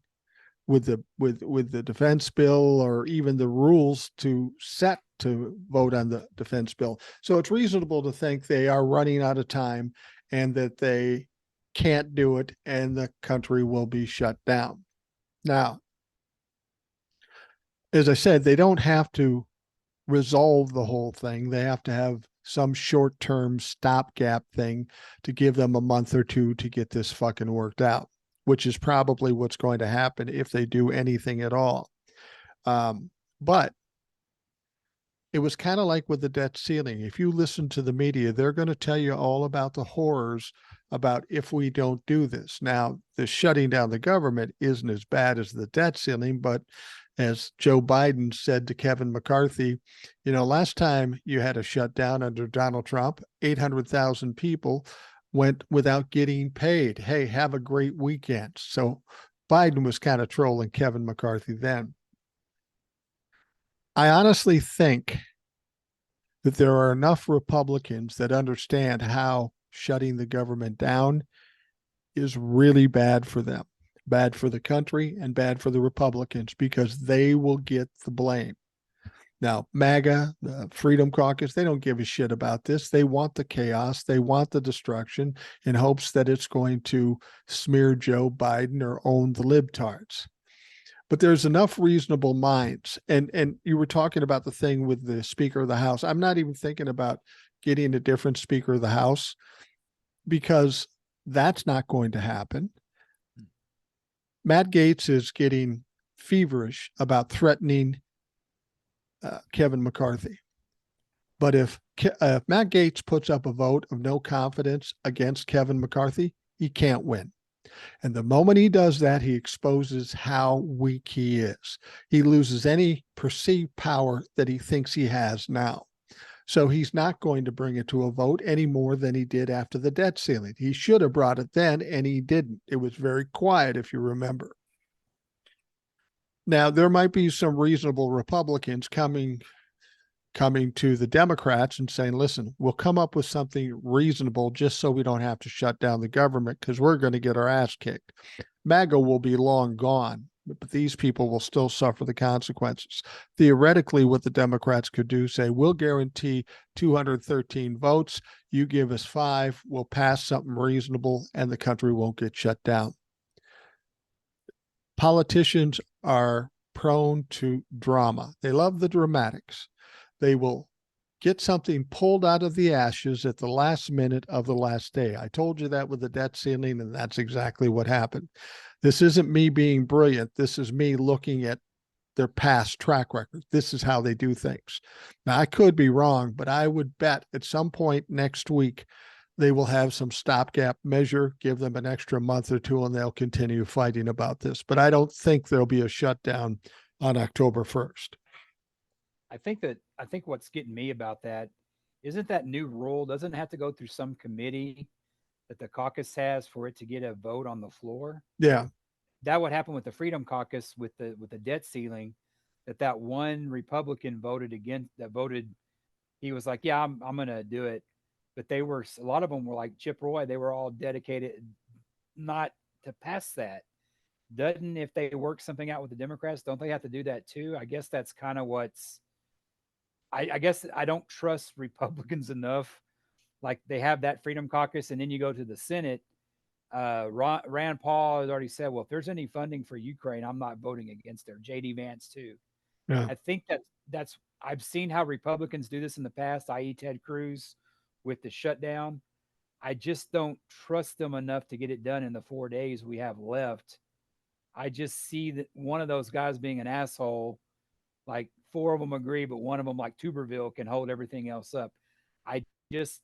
with the defense bill or even the rules to set to vote on the defense bill. So it's reasonable to think they are running out of time and that they can't do it and the country will be shut down. Now, as I said, they don't have to resolve the whole thing. They have to have some short-term stopgap thing to give them a month or two to get this fucking worked out, which is probably what's going to happen if they do anything at all. But it was kind of like with the debt ceiling. If you listen to the media, they're going to tell you all about the horrors about if we don't do this. Now, the shutting down the government isn't as bad as the debt ceiling, but as Joe Biden said to Kevin McCarthy, last time you had a shutdown under Donald Trump, 800,000 people went without getting paid. Hey, have a great weekend. So Biden was kind of trolling Kevin McCarthy then. I honestly think that there are enough Republicans that understand how shutting the government down is really bad for them, bad for the country, and bad for the Republicans because they will get the blame. Now, MAGA, the Freedom Caucus, they don't give a shit about this. They want the chaos. They want the destruction in hopes that it's going to smear Joe Biden or own the libtards. But there's enough reasonable minds. And you were talking about the thing with the Speaker of the House. I'm not even thinking about getting a different Speaker of the House because that's not going to happen. Matt Gaetz is getting feverish about threatening Kevin McCarthy. But if Matt Gaetz puts up a vote of no confidence against Kevin McCarthy, he can't win. And the moment he does that, he exposes how weak he is. He loses any perceived power that he thinks he has now. So he's not going to bring it to a vote any more than he did after the debt ceiling. He should have brought it then, and he didn't. It was very quiet, if you remember. Now, there might be some reasonable Republicans coming to the Democrats and saying, listen, we'll come up with something reasonable just so we don't have to shut down the government because we're going to get our ass kicked. MAGA will be long gone, but these people will still suffer the consequences. Theoretically, what the Democrats could do, say, we'll guarantee 213 votes. You give us 5, we'll pass something reasonable, and the country won't get shut down. Politicians are prone to drama. They love the dramatics. They will get something pulled out of the ashes at the last minute of the last day. I told you that with the debt ceiling, and that's exactly what happened. This isn't me being brilliant. This is me looking at their past track record. This is how they do things. Now, I could be wrong, but I would bet at some point next week, they will have some stopgap measure, give them an extra month or two, and they'll continue fighting about this. But I don't think there'll be a shutdown on October 1st. I think what's getting me about that isn't that new rule doesn't have to go through some committee that the caucus has for it to get a vote on the floor. Yeah. That would happen with the Freedom Caucus with the debt ceiling. That one Republican voted against that voted. He was like, yeah, I'm going to do it. But they were a lot of them were like Chip Roy. They were all dedicated not to pass that. Doesn't if they work something out with the Democrats, don't they have to do that too? I guess that's kind of what's. I guess I don't trust Republicans enough. Like they have that Freedom Caucus, and then you go to the Senate. Rand Paul has already said, well, if there's any funding for Ukraine, I'm not voting against it. JD Vance too. Yeah. I think that's I've seen how Republicans do this in the past, i.e., Ted Cruz with the shutdown. I just don't trust them enough to get it done in the 4 days we have left. I just see that one of those guys being an asshole. Like 4 of them agree, but one of them, like Tuberville, can hold everything else up. I just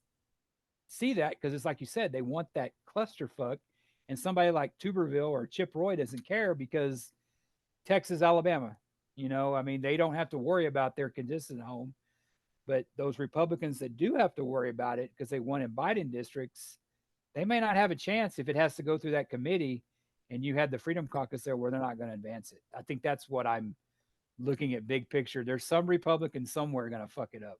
see that because it's like you said, they want that clusterfuck, and somebody like Tuberville or Chip Roy doesn't care because Texas, Alabama, I mean, they don't have to worry about their condition at home. But those Republicans that do have to worry about it because they won in Biden districts, they may not have a chance if it has to go through that committee and you had the Freedom Caucus there where they're not going to advance it. I think that's what I'm looking at big picture. There's some Republican somewhere going to fuck it up.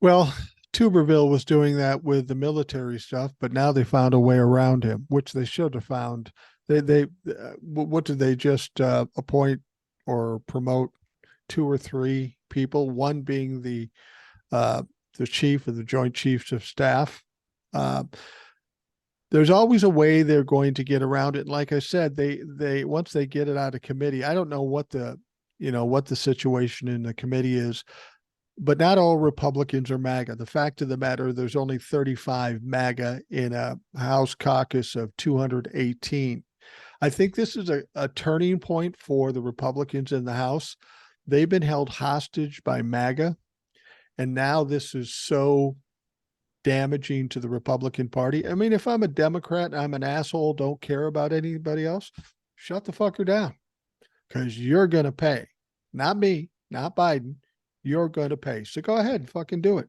Well, Tuberville was doing that with the military stuff, but now they found a way around him, which they should have found. What did they just appoint or promote? Two or three people, one being uh, the chief of the Joint Chiefs of Staff. Uh, there's always a way they're going to get around it. And like I said, they once they get it out of committee, I don't know what the situation in the committee is, but not all Republicans are MAGA. The fact of the matter, there's only 35 MAGA in a House caucus of 218. I think this is a turning point for the Republicans in the House. They've been held hostage by MAGA, and now this is so damaging to the Republican Party. I mean, if I'm a Democrat, I'm an asshole, don't care about anybody else, shut the fucker down because you're going to pay. Not me, not Biden. You're going to pay. So go ahead and fucking do it.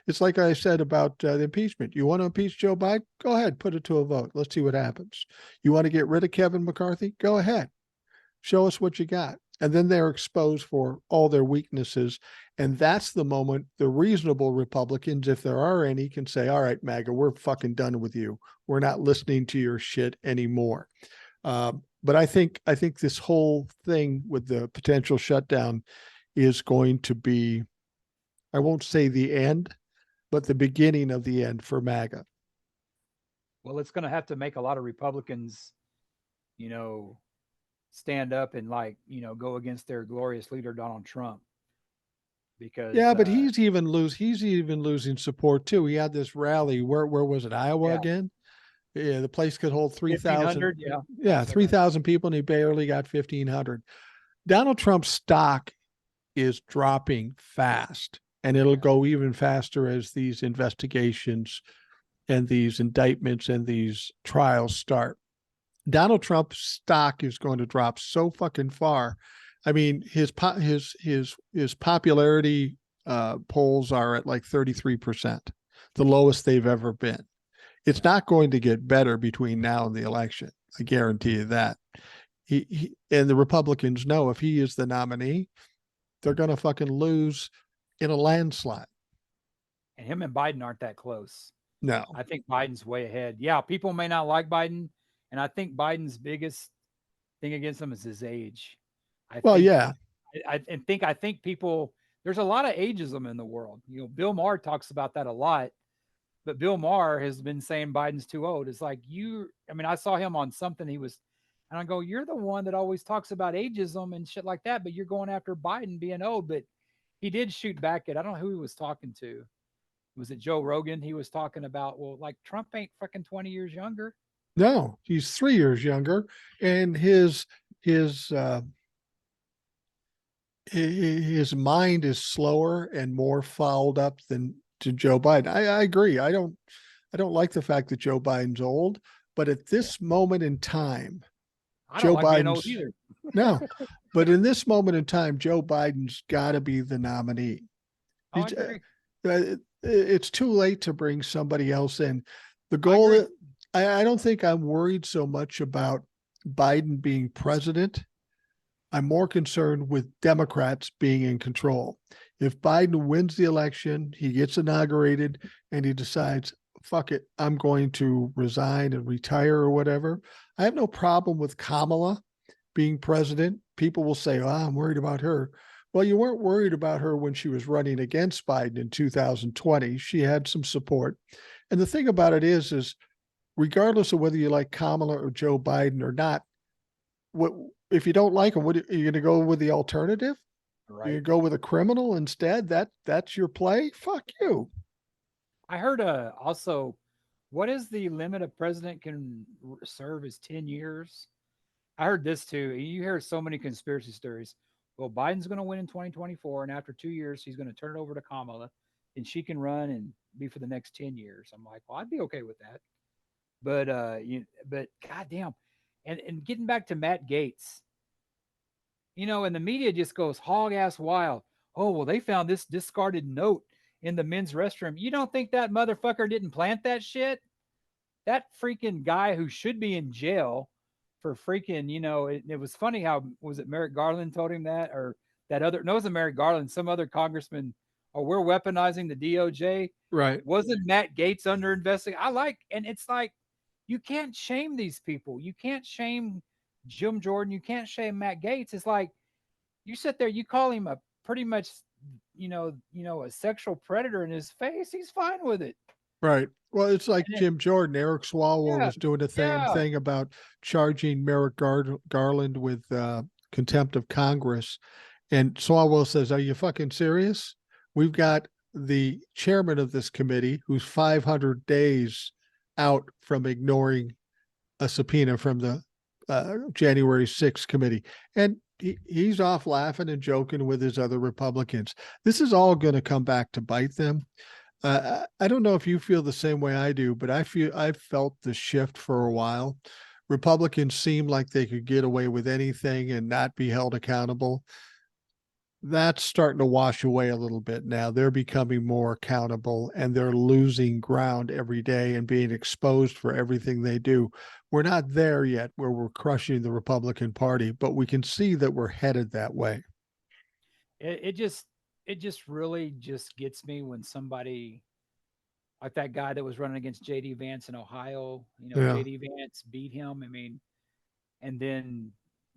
It's like I said about the impeachment. You want to impeach Joe Biden? Go ahead, put it to a vote. Let's see what happens. You want to get rid of Kevin McCarthy? Go ahead. Show us what you got. And then they're exposed for all their weaknesses. And that's the moment the reasonable Republicans, if there are any, can say, all right, MAGA, we're fucking done with you. We're not listening to your shit anymore. But I think this whole thing with the potential shutdown is going to be, I won't say the end, but the beginning of the end for MAGA. Well, it's going to have to make a lot of Republicans, stand up and go against their glorious leader Donald Trump because Yeah, but he's even losing support too. He had this rally. Where was it? Iowa yeah, again? Yeah, the place could hold 3,000. 1,500, yeah, Yeah, 3,000 people, and he barely got 1,500. Donald Trump's stock is dropping fast, and it'll go even faster as these investigations and these indictments and these trials start. Donald Trump's stock is going to drop so fucking far. I mean, his popularity polls are at like 33%, the lowest they've ever been. It's not going to get better between now and the election. I guarantee you that. He and the Republicans know if he is the nominee, they're going to fucking lose in a landslide. and him and Biden aren't that close. No. I think Biden's way ahead. Yeah, people may not like Biden, and I think Biden's biggest thing against him is his age. I Well, think yeah. I think people there's a lot of ageism in the world. Bill Maher talks about that a lot, but Bill Maher has been saying Biden's too old. It's like I saw him on something he was and I go, you're the one that always talks about ageism and shit like that, but you're going after Biden being old. But he did shoot back at I don't know who he was talking to. Was it Joe Rogan? He was talking about, well, like Trump ain't fucking 20 years younger. No, he's 3 years younger, and his mind is slower and more fouled up than to Joe Biden. I agree. I don't like the fact that Joe Biden's old, but at this moment in time, I don't Joe like being old Biden's either. no, but in this moment in time, Joe Biden's got to be the nominee. Oh, I agree. It's too late to bring somebody else in. The I goal, agree. I don't think I'm worried so much about Biden being president. I'm more concerned with Democrats being in control. If Biden wins the election, he gets inaugurated, and he decides, fuck it, I'm going to resign and retire or whatever. I have no problem with Kamala being president. People will say, oh, I'm worried about her. Well, you weren't worried about her when she was running against Biden in 2020. She had some support. And the thing about it is regardless of whether you like Kamala or Joe Biden or not, what if you don't like them? What are you going to go with the alternative? You Right. go with a criminal instead? That's your play? Fuck you. I heard also, what is the limit a president can serve is 10 years? I heard this too. You hear so many conspiracy theories. Well, Biden's going to win in 2024, and after 2 years, he's going to turn it over to Kamala, and she can run and be for the next 10 years. I'm like, well, I'd be okay with that. But goddamn, and getting back to Matt Gates, and the media just goes hog ass wild. Oh, well, they found this discarded note in the men's restroom. You don't think that motherfucker didn't plant that shit? That freaking guy who should be in jail for freaking, it was funny how was it Merrick Garland told him that or that other no, it wasn't Merrick Garland, some other congressman or we're weaponizing the DOJ. Right. Wasn't Matt Gaetz under investigation? And it's like, you can't shame these people. You can't shame Jim Jordan. You can't shame Matt Gaetz. It's like, you sit there, you call him a pretty much, a sexual predator in his face. He's fine with it. Right. Well, it's like And Jim Jordan. Eric Swalwell yeah, was doing the same yeah, thing about charging Merrick Garland with contempt of Congress. And Swalwell says, "Are you fucking serious? We've got the chairman of this committee who's 500 days out from ignoring a subpoena from the January 6th committee." And he's off laughing and joking with his other Republicans. This is all going to come back to bite them. I don't know if you feel the same way I do, but I've felt the shift for a while. Republicans seem like they could get away with anything and not be held accountable. That's starting to wash away a little bit now. They're becoming more accountable and they're losing ground every day and being exposed for everything they do. We're not there yet where we're crushing the Republican Party, but we can see that we're headed that way. it just really just gets me when somebody like that guy that was running against JD Vance in Ohio, Yeah. JD Vance beat him. I mean, and then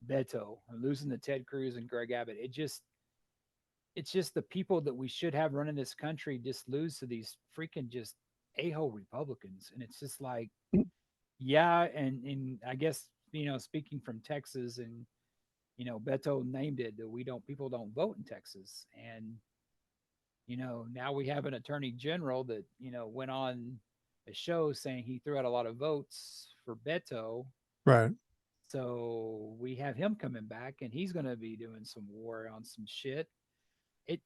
Beto losing to Ted Cruz and Greg Abbott. It's just the people that we should have running this country just lose to these freaking just a-hole Republicans. And it's just like, yeah, and I guess, speaking from Texas, and Beto named it that people don't vote in Texas. And now we have an attorney general that, went on a show saying he threw out a lot of votes for Beto. Right. So we have him coming back and he's going to be doing some war on some shit. It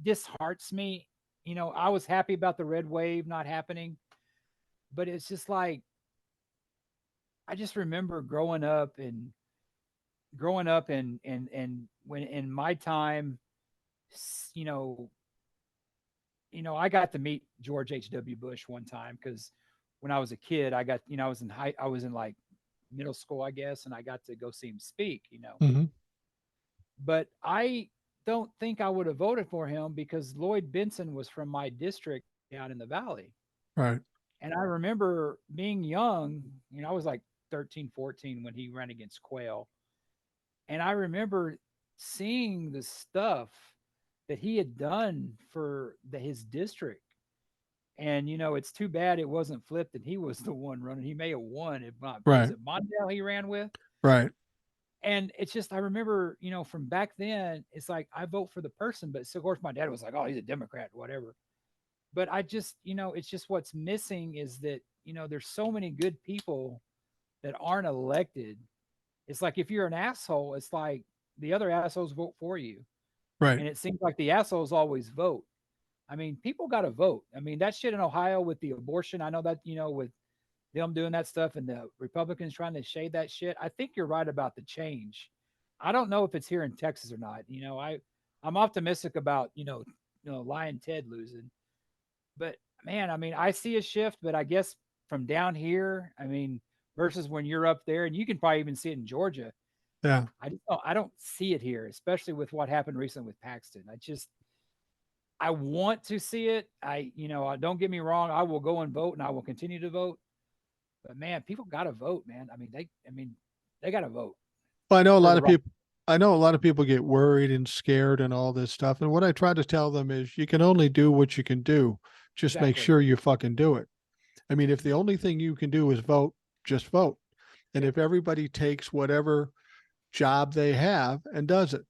dishearts me. I was happy about the red wave not happening, but it's just like, I just remember growing up and when in my time, you know, I got to meet George H.W. Bush one time because when I was a kid, I was in like middle school, I guess, and I got to go see him speak. Mm-hmm. But I don't think I would have voted for him because Lloyd Benson was from my district down in the valley. Right. And I remember being young, I was like 13, 14 when he ran against Quayle. And I remember seeing the stuff that he had done for his district. And it's too bad it wasn't flipped and he was the one running. He may have won if not. Was Right. it Mondale he ran with? Right. And it's just, I remember, from back then, it's like I vote for the person, but so of course my dad was like, "Oh, he's a Democrat, whatever." But I just, it's just what's missing is that, there's so many good people that aren't elected. It's like if you're an asshole, it's like the other assholes vote for you. Right. And it seems like the assholes always vote. I mean, people got to vote. I mean, that shit in Ohio with the abortion, I know that, with them doing that stuff and the Republicans trying to shade that shit. I think you're right about the change. I don't know if it's here in Texas or not. I'm optimistic about, Lion Ted losing. But man, I mean, I see a shift, but I guess from down here, I mean, versus when you're up there, and you can probably even see it in Georgia. Yeah. I don't see it here, especially with what happened recently with Paxton. I want to see it. Don't get me wrong. I will go and vote, and I will continue to vote. But man, people got to vote, man. They got to vote Well, for the right. I know a lot of people get worried and scared and all this stuff. And what I try to tell them is you can only do what you can do. Just make Exactly. sure you fucking do it. I mean, if the only thing you can do is vote, just vote. And if everybody takes whatever job they have and does it,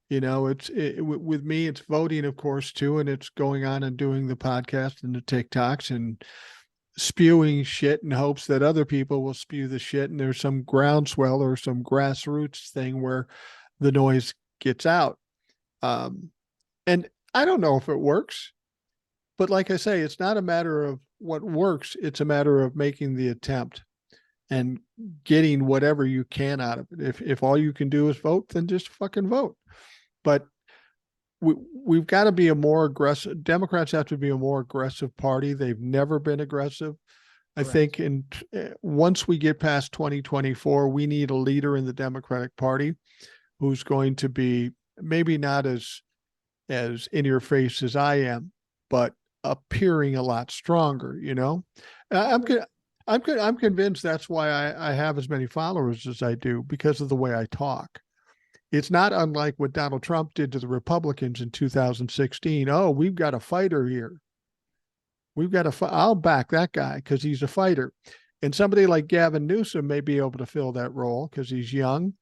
with me, it's voting, of course, too. And it's going on and doing the podcast and the TikToks and spewing shit in hopes that other people will spew the shit. And there's some groundswell or some grassroots thing where the noise gets out. And I don't know if it works, but like I say, it's not a matter of what works. It's a matter of making the attempt and getting whatever you can out of it. If all you can do is vote, then just fucking vote. But we've got to be a more aggressive. Democrats have to be a more aggressive party. They've never been aggressive. I think once we get past 2024, we need a leader in the Democratic Party who's going to be maybe not as as in your face as I am, but appearing a lot stronger, I'm good. I'm good. I'm convinced that's why I have as many followers as I do, because of the way I talk. It's not unlike what Donald Trump did to the Republicans in 2016. Oh, we've got a fighter here. We've got a. I'll back that guy because he's a fighter. And somebody like Gavin Newsom may be able to fill that role because he's young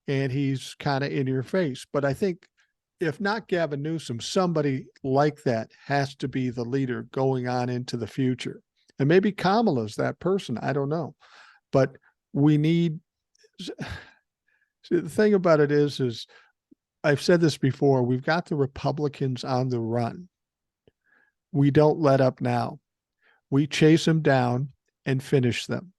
and he's kind of in your face. But I think if not Gavin Newsom, somebody like that has to be the leader going on into the future. And maybe Kamala's that person. I don't know. But we need. See, the thing about it is I've said this before. We've got the Republicans on the run. We don't let up now. We chase them down and finish them.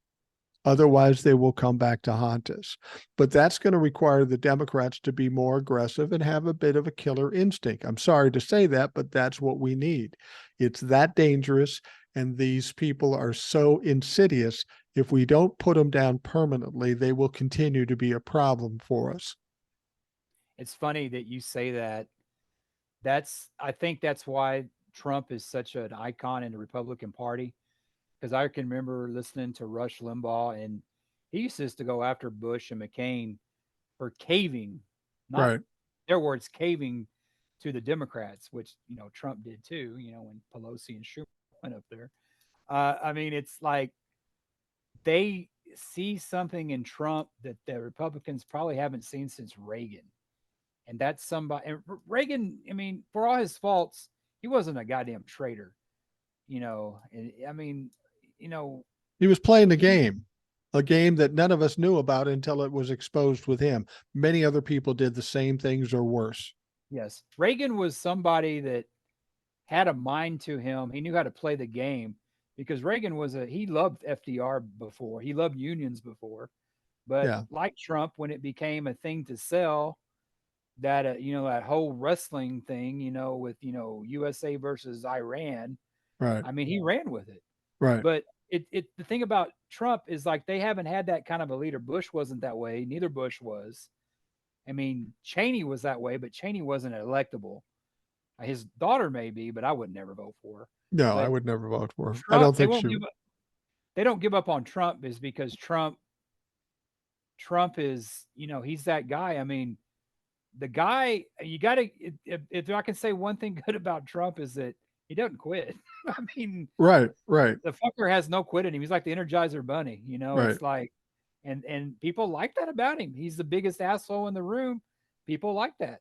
Otherwise, they will come back to haunt us. But that's going to require the Democrats to be more aggressive and have a bit of a killer instinct. I'm sorry to say that, but that's what we need. It's that dangerous, and these people are so insidious. If we don't put them down permanently, they will continue to be a problem for us. It's funny that you say that. I think that's why Trump is such an icon in the Republican Party, because I can remember listening to Rush Limbaugh, and he used to go after Bush and McCain for caving, not Right. their words, caving to the Democrats, which Trump did too. When Pelosi and Schumer went up there. I mean, it's like they see something in Trump that the Republicans probably haven't seen since Reagan. And that's somebody. And Reagan, I mean, for all his faults, he wasn't a goddamn traitor. And, I mean, you know, He was playing the he, game, a game that none of us knew about until it was exposed with him. Many other people did the same things or worse. yes, Reagan was somebody that had a mind to him. He knew how to play the game because Reagan he loved FDR before, he loved unions before. But Yeah. like Trump, when it became a thing to sell, that that whole wrestling thing, with USA versus Iran. Right. I mean, he ran with it. Right. But the thing about Trump is like they haven't had that kind of a leader. Bush wasn't that way. Neither Bush was. I mean, Cheney was that way, but Cheney wasn't electable. His daughter may be, but I would never vote for her. No, I But would never vote for him. I Trump, don't think she would. they don't give up on Trump is because Trump is, he's that guy. I mean, the guy, you got to, if I can say one thing good about Trump is that he doesn't quit. I mean, Right. Right. the fucker has no quit in him. He's like the Energizer Bunny, Right. it's like, and people like that about him. He's the biggest asshole in the room. People like that.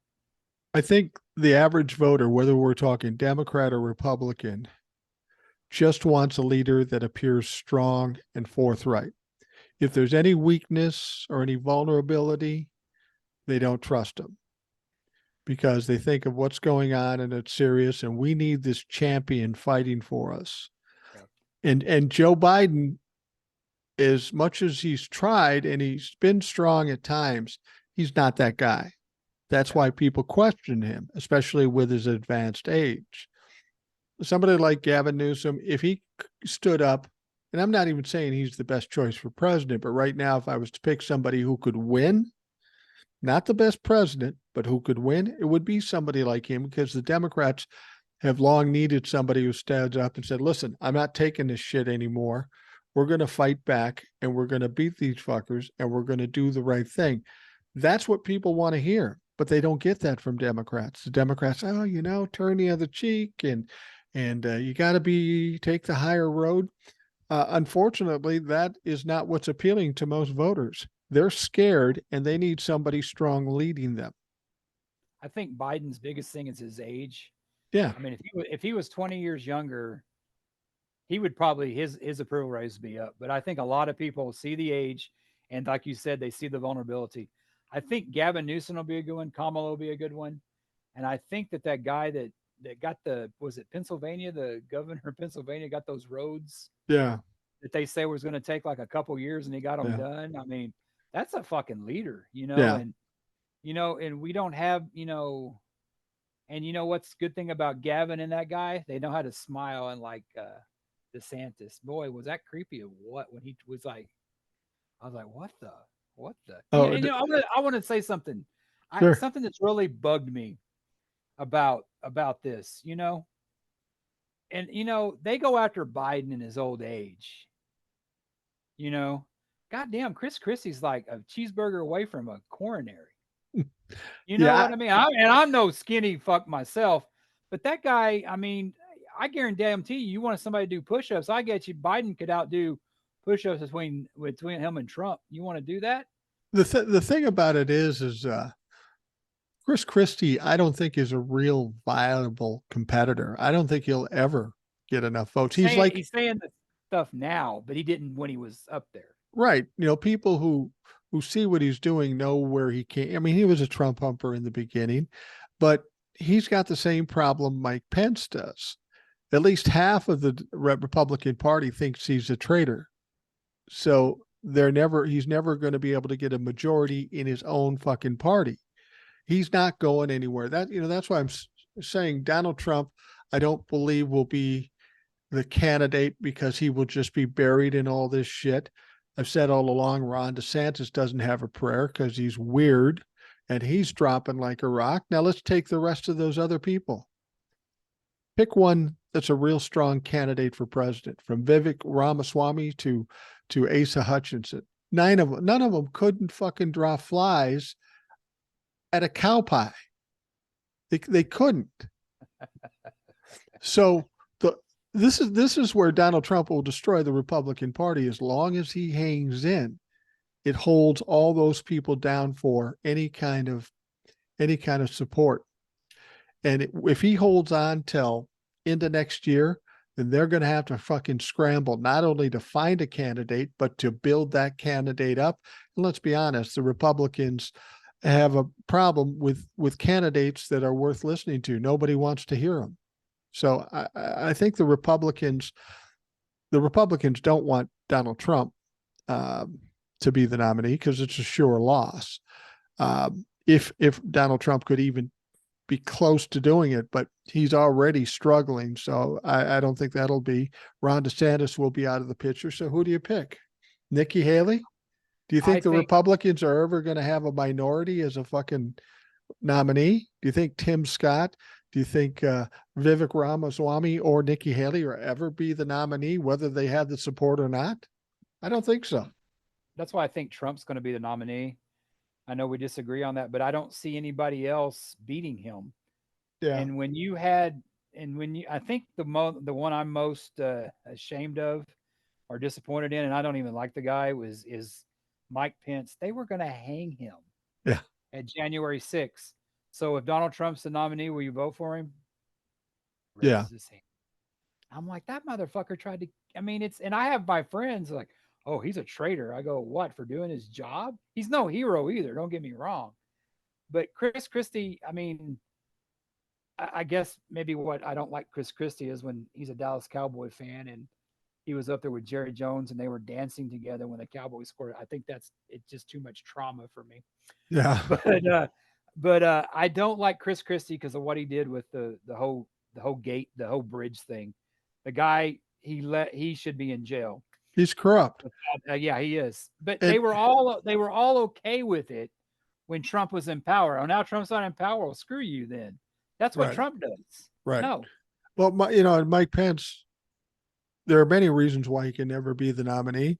I think the average voter, whether we're talking Democrat or Republican, just wants a leader that appears strong and forthright. If there's any weakness or any vulnerability, they don't trust him because they think of what's going on and it's serious, and we need this champion fighting for us. Yeah. And Joe Biden, as much as he's tried and he's been strong at times, he's not that guy. That's why people question him, especially with his advanced age. Somebody like Gavin Newsom, if he stood up, and I'm not even saying he's the best choice for president, but right now, if I was to pick somebody who could win, not the best president, but who could win, it would be somebody like him, because the Democrats have long needed somebody who stands up and said, listen, I'm not taking this shit anymore. We're going to fight back and we're going to beat these fuckers and we're going to do the right thing. That's what people want to hear, but they don't get that from Democrats. The Democrats, turn the other cheek and you got to take the higher road. Unfortunately, that is not what's appealing to most voters. They're scared and they need somebody strong leading them. I think Biden's biggest thing is his age. Yeah. I mean, if he was 20 years younger, he would probably his approval rates would be up. But I think a lot of people see the age, and like you said, they see the vulnerability. I think Gavin Newsom will be a good one. Kamala will be a good one, and I think that guy that got was it Pennsylvania, the governor of Pennsylvania got those roads Yeah. that they say was going to take like a couple years, and he got them Yeah. done. I mean, that's a fucking leader, Yeah. and and we don't have, and what's good thing about Gavin and that guy? They know how to smile, and like DeSantis, boy, was that creepy of what when he was like, I was like, what the? Oh, I want to say something. sure. Something that's really bugged me. about this, and they go after Biden in his old age, you know. Goddamn, Chris Christie's like a cheeseburger away from a coronary. You know Yeah, what I mean? I'm no skinny fuck myself, but that guy, I mean, I guarantee you want somebody to do push-ups. I get you. Biden could outdo push-ups between him and Trump. You want to do that? the thing about it is Chris Christie, I don't think is a real viable competitor. I don't think he'll ever get enough votes. He's saying he's saying the stuff now, but he didn't when he was up there. Right. People who see what he's doing know where he came. I mean, he was a Trump humper in the beginning, but he's got the same problem Mike Pence does. At least half of the Republican Party thinks he's a traitor. So he's never going to be able to get a majority in his own fucking party. He's not going anywhere. That's why I'm saying Donald Trump, I don't believe will be the candidate because he will just be buried in all this shit. I've said all along, Ron DeSantis doesn't have a prayer because he's weird and he's dropping like a rock. Now let's take the rest of those other people. Pick one that's a real strong candidate for president, from Vivek Ramaswamy to Asa Hutchinson. None of them couldn't fucking draw flies at a cow pie. They couldn't. So this is where Donald Trump will destroy the Republican Party. As long as he hangs in, it holds all those people down for any kind of support. And if he holds on till into next year, then they're going to have to fucking scramble not only to find a candidate, but to build that candidate up. And let's be honest, the Republicans have a problem with candidates that are worth listening to. Nobody wants to hear them. So I think the Republicans don't want Donald Trump to be the nominee because it's a sure loss. If Donald Trump could even be close to doing it, but he's already struggling. So I don't think that'll be. Ron DeSantis will be out of the picture. So who do you pick? Nikki Haley? Do you think the Republicans are ever going to have a minority as a fucking nominee? Do you think Tim Scott? Do you think Vivek Ramaswamy or Nikki Haley will ever be the nominee, whether they have the support or not? I don't think so. That's why I think Trump's going to be the nominee. I know we disagree on that, but I don't see anybody else beating him. Yeah. And I think the one I'm most ashamed of or disappointed in, and I don't even like the guy, is Mike Pence. They were going to hang him. Yeah. At January 6th. So if Donald Trump's the nominee, will you vote for him? Yeah. I'm like, that motherfucker tried to. I mean, and I have my friends like, oh, he's a traitor. I go, what, for doing his job? He's no hero either. Don't get me wrong. But Chris Christie, I mean, I guess maybe what I don't like Chris Christie is when he's a Dallas Cowboy fan and he was up there with Jerry Jones and they were dancing together when the Cowboys scored. I think it's just too much trauma for me. Yeah. But I don't like Chris Christie because of what he did with the whole bridge thing. The guy, he should be in jail. He's corrupt. Yeah, he is. But they were all okay with it when Trump was in power. Oh, now Trump's not in power. Well, screw you then. That's what Trump does. Right. No. Well, Mike Pence, there are many reasons why he can never be the nominee,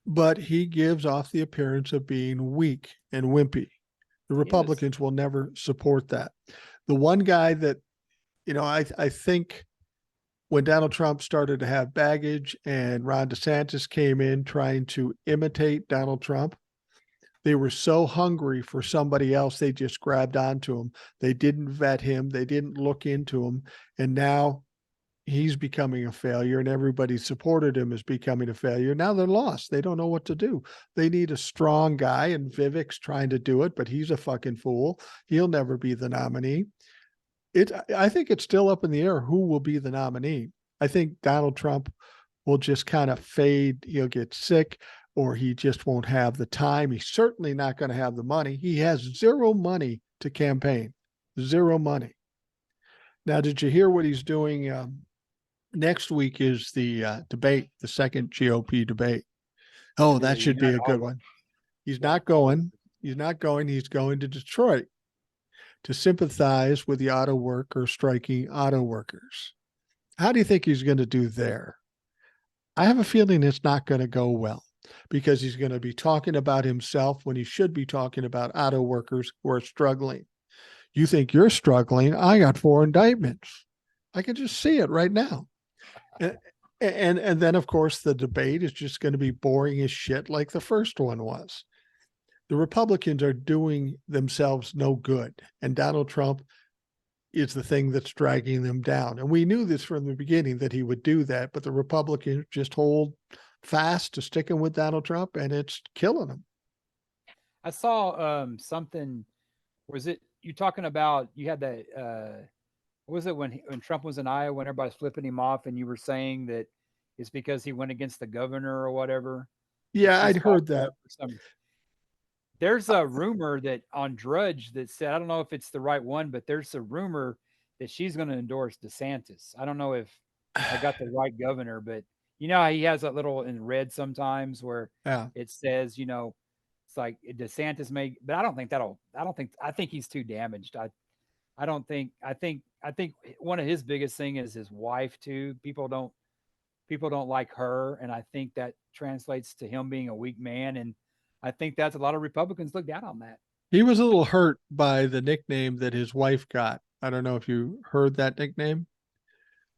but he gives off the appearance of being weak and wimpy. The Republicans will never support that. The one guy that, I think when Donald Trump started to have baggage and Ron DeSantis came in trying to imitate Donald Trump, they were so hungry for somebody else, they just grabbed onto him. They didn't vet him. They didn't look into him. And now he's becoming a failure and everybody supported him as becoming a failure. Now they're lost. They don't know what to do. They need a strong guy, and Vivek's trying to do it, but he's a fucking fool. He'll never be the nominee. I think it's still up in the air who will be the nominee. I think Donald Trump will just kind of fade. He'll get sick or he just won't have the time. He's certainly not going to have the money. He has zero money to campaign, zero money. Now, did you hear what he's doing? Next week is the debate, the second GOP debate. Oh, that should be a good one. He's not going. He's going to Detroit to sympathize with the auto worker striking auto workers. How do you think he's going to do there? I have a feeling it's not going to go well because he's going to be talking about himself when he should be talking about auto workers who are struggling. You think you're struggling? I got 4 indictments. I can just see it right now. And then of course the debate is just going to be boring as shit like the first one was. The Republicans are doing themselves no good, and Donald Trump is the thing that's dragging them down. And we knew this from the beginning that he would do that, but the Republicans just hold fast to sticking with Donald Trump, and it's killing them. I saw something. Was it you talking about? You had that. What was it when Trump was in Iowa when everybody's flipping him off, and you were saying that it's because he went against the governor or whatever, and Yeah, I'd she's heard fired that. up for some. There's a rumor that on Drudge that said I don't know if it's the right one, but there's a rumor that she's going to endorse DeSantis. I don't know if I got the right governor, but you know how he has that little in red sometimes where Yeah. it says, it's like DeSantis may, but I don't think that'll. I think he's too damaged. I don't think. I think one of his biggest thing is his wife too. People don't like her, and I think that translates to him being a weak man. And I think that's a lot of Republicans look down on that. He was a little hurt by the nickname that his wife got. I don't know if you heard that nickname.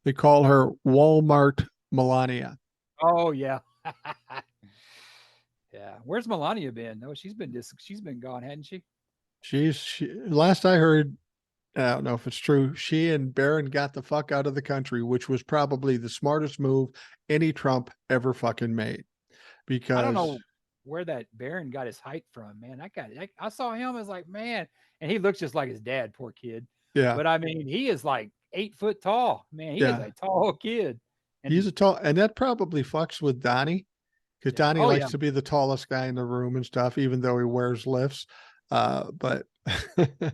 They call her Walmart Melania. Oh yeah, yeah. Where's Melania been? No, she's been gone, hadn't she? Last I heard, I don't know if it's true, she and Barron got the fuck out of the country, which was probably the smartest move any Trump ever fucking made. I don't Because know where that Baron got his height from, man. I saw him as like, man, and he looks just like his dad, poor kid. yeah, But I mean, he is like 8 foot tall, man. He is yeah, a tall kid, he's and a tall, and that probably fucks with Donnie because yeah, Donnie oh likes yeah. to be the tallest guy in the room and stuff, even though he wears lifts. But Can you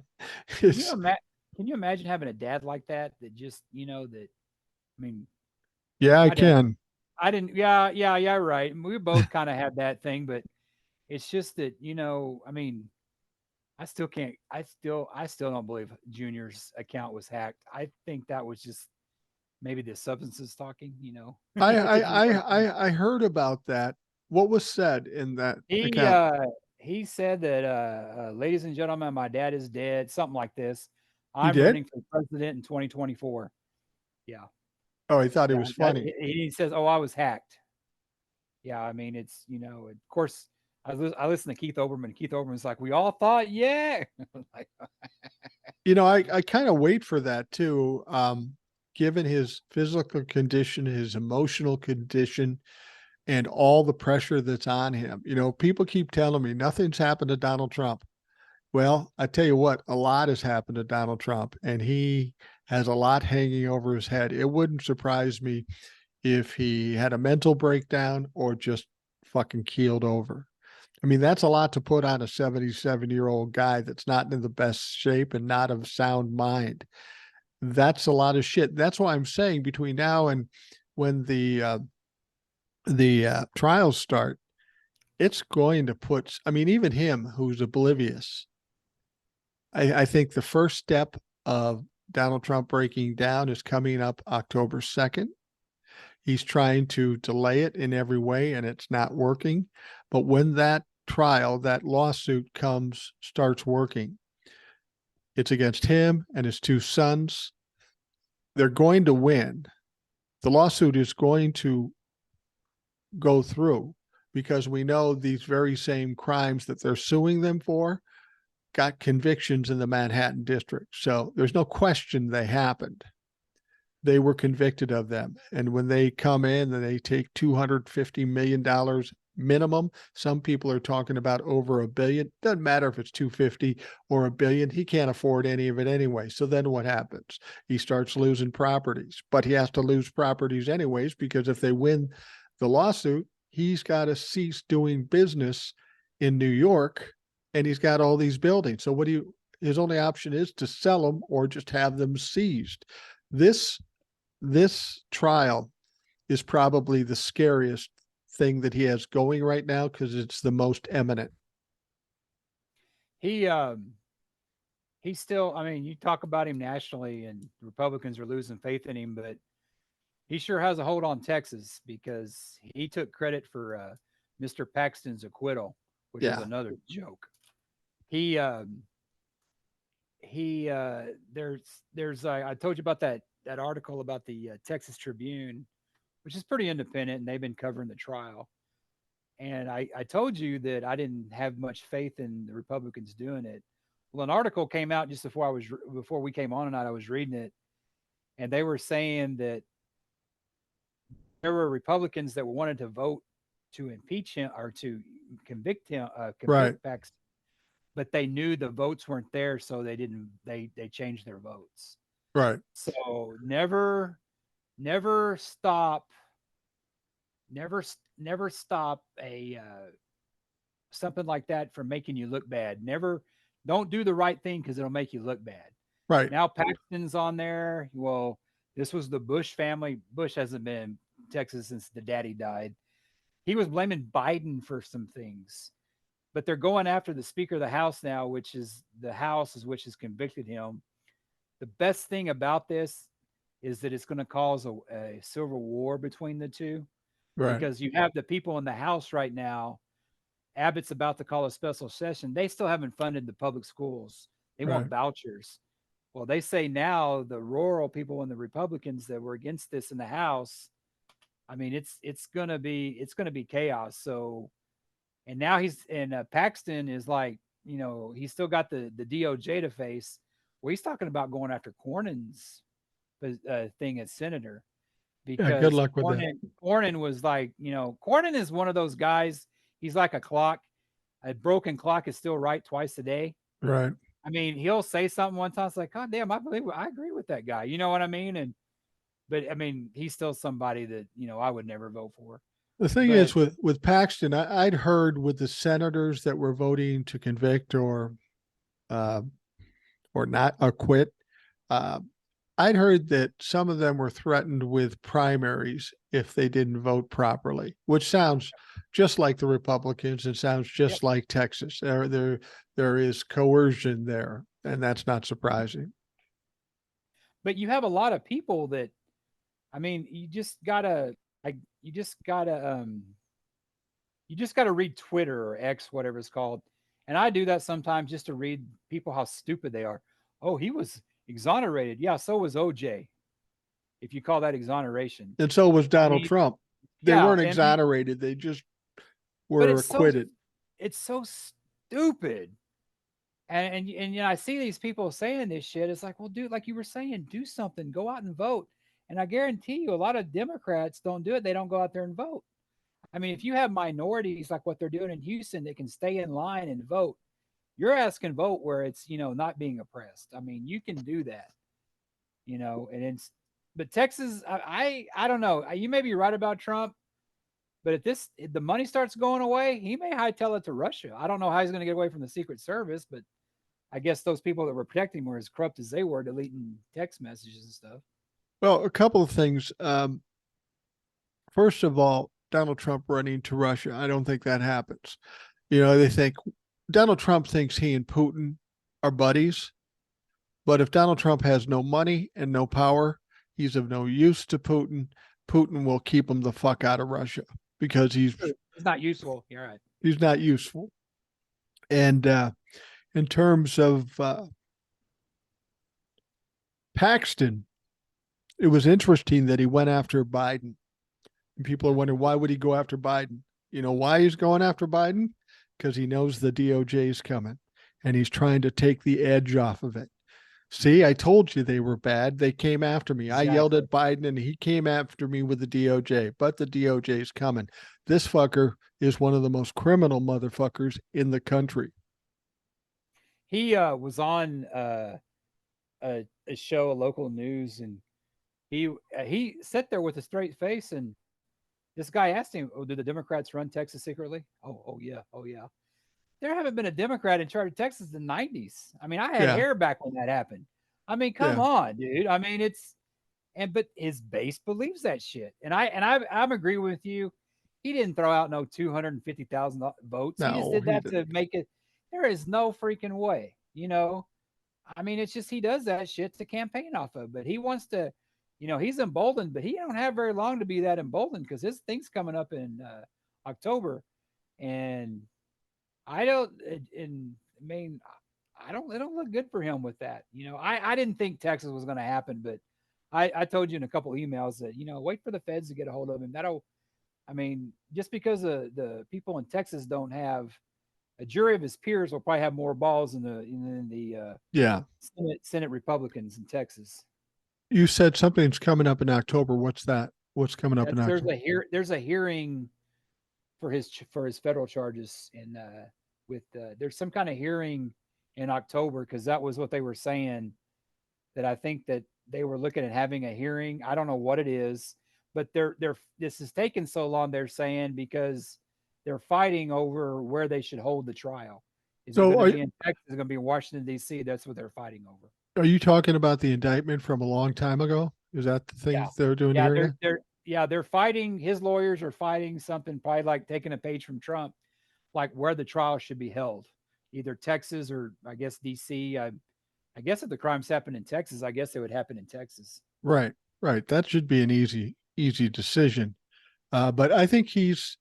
it's, imagine? Can you imagine having a dad like that? That just that. I mean, yeah, I my dad. can. I didn't. Yeah, yeah, yeah. Right. We both kind of had that thing, but it's just that I mean, I still can't. I still don't believe Junior's account was hacked. I think that was just maybe the substances talking. I heard about that. What was said in that He account? uh he said that ladies and gentlemen, my dad is dead, something like this. He I'm did? running for president in 2024. Yeah. Oh, he thought he Yeah. was funny. He says, "Oh, I was hacked." Yeah, I mean, it's of course, I listen to Keith Olbermann. Keith Olbermann's like, "We all thought, yeah." Like, I kind of wait for that too. Given his physical condition, his emotional condition, and all the pressure that's on him. People keep telling me nothing's happened to Donald Trump. Well, I tell you what, a lot has happened to Donald Trump, and he has a lot hanging over his head. It wouldn't surprise me if he had a mental breakdown or just fucking keeled over. I mean, that's a lot to put on a 77-year-old guy that's not in the best shape and not of sound mind. That's a lot of shit. That's why I'm saying between now and when the trials start, it's going to put. I mean, even him who's oblivious. I think the first step of Donald Trump breaking down is coming up October 2nd. He's trying to delay it in every way, and it's not working. But when that trial, that lawsuit starts working, it's against him and his 2 sons. They're going to win. The lawsuit is going to go through because we know these very same crimes that they're suing them for got convictions in the Manhattan district. So there's no question they happened. They were convicted of them. And when they come in and they take $250 million minimum, some people are talking about over $1 billion. Doesn't matter if it's 250 or $1 billion. He can't afford any of it anyway. So then what happens? He starts losing properties, but he has to lose properties anyways, because if they win the lawsuit, he's got to cease doing business in New York, and he's got all these buildings. So his only option is to sell them or just have them seized. This trial is probably the scariest thing that he has going right now because it's the most eminent. he he's still. I mean, you talk about him nationally, and Republicans are losing faith in him, but he sure has a hold on Texas because he took credit for Mr. Paxton's acquittal, which was Yeah. another joke. He he there's I told you about that article about the Texas Tribune, which is pretty independent, and they've been covering the trial. And I told you that I didn't have much faith in the Republicans doing it. Well, an article came out just before we came on tonight. I was reading it, and they were saying that there were Republicans that wanted to vote to impeach him or to Right. convict Paxton, but they knew the votes weren't there, so they didn't. They changed their votes. Right. So never stop, never stop a something like that from making you look bad. Never, don't do the right thing because it'll make you look bad. Right. Now Paxton's on there. Well, this was the Bush family. Bush hasn't been in Texas since the daddy died. He was blaming Biden for some things, but they're going after the Speaker of the House now, which is the House is which has convicted him. The best thing about this is that it's going to cause a civil war between the two Right. because you have the people in the House right now. Abbott's about to call a special session. They still haven't funded the public schools. They Right. want vouchers. Well, they say now the rural people and the Republicans that were against this in the House. I mean, it's gonna be chaos. So, and now Paxton is like, he's still got the DOJ to face. Well, he's talking about going after Cornyn's thing as senator Yeah. Good because luck with that. Cornyn was like, Cornyn is one of those guys. He's like a clock. A broken clock is still right twice a day. Right. I mean, he'll say something one time. It's like, God damn, I agree with that guy. You know what I mean? But I mean, he's still somebody that I would never vote for. The thing But is with Paxton, I'd heard with the senators that were voting to convict uh, or not acquit, uh, I'd heard that some of them were threatened with primaries if they didn't vote properly, which sounds just like the Republicans. It sounds yep. just like Texas. There is coercion there, and that's not surprising. But you have a lot of people that, I mean, like, you just gotta read Twitter or X, whatever it's called. And I do that sometimes just to read people how stupid they are. Oh, he was exonerated. Yeah, so was OJ, if you call that exoneration. And so was I Donald mean, Trump. They yeah, weren't I mean, exonerated; they just but were acquitted. it's so stupid. And I see these people saying this shit. It's like, well, dude, like you were saying, do something, go out and vote. And I guarantee you, a lot of Democrats don't do it. They don't go out there and vote. I mean, if you have minorities like what they're doing in Houston that can stay in line and vote, your ass can vote where it's not being oppressed. I mean, you can do that. And it's but Texas, I don't know. You may be right about Trump, but if the money starts going away, he may hightail it to Russia. I don't know how he's going to get away from the Secret Service, but I guess those people that were protecting him were as corrupt as they were, deleting text messages and stuff. Well, a couple of things. First of all, Donald Trump running to Russia. I don't think that happens. They think Donald Trump thinks he and Putin are buddies. But if Donald Trump has no money and no power, he's of no use to Putin. Putin will keep him the fuck out of Russia because He's not useful. You're right. he's not useful. And in terms of Paxton, it was interesting that he went after Biden. And people are wondering, why would he go after Biden? You know why he's going after Biden? Because he knows the DOJ is coming and he's trying to take the edge off of it. See, I told you they were bad. They came after me. Exactly. I yelled at Biden and he came after me with the DOJ, but the DOJ is coming. This fucker is one of the most criminal motherfuckers in the country. He was on a show, a local news, and he sat there with a straight face, and this guy asked him, "Oh, did the Democrats run Texas secretly?" Oh yeah, oh yeah. There haven't been a Democrat in charge of Texas in the '90s. I mean, I had Yeah. hair back when that happened. I mean, come Yeah. on, dude. I mean, but his base believes that shit, and I'm agreeing with you. He didn't throw out no 250,000 votes. He just No, did he that to didn't. make it. There is no freaking way, I mean, it's just he does that shit to campaign off of. But he wants to, he's emboldened, but he don't have very long to be that emboldened because his thing's coming up in October, and I don't. And I mean, I don't. It don't look good for him with that. I didn't think Texas was going to happen, but I told you in a couple of emails that wait for the feds to get a hold of him. That'll. I mean, just because the people in Texas don't have a jury of his peers will probably have more balls in the Yeah. Senate Republicans in Texas. You said something's coming up in October. What's that? What's coming up in That's October? there's a hearing for his federal charges and with there's some kind of hearing in October because that was what they were saying that I think that they were looking at having a hearing. I don't know what it is, but they're this is taking so long. They're saying because they're fighting over where they should hold the trial. Is it So going to be in Texas? Is it going to be in Washington D.C.? That's what they're fighting over. are you talking about the indictment from a long time ago? Is that the thing Yeah, they're doing yeah, here now? they're fighting. His lawyers are fighting something probably like taking a page from Trump, like where the trial should be held, either Texas or I guess D.C. I guess if the crimes happened in Texas, I guess it would happen in Texas. Right, right. That should be an easy decision. But I think he's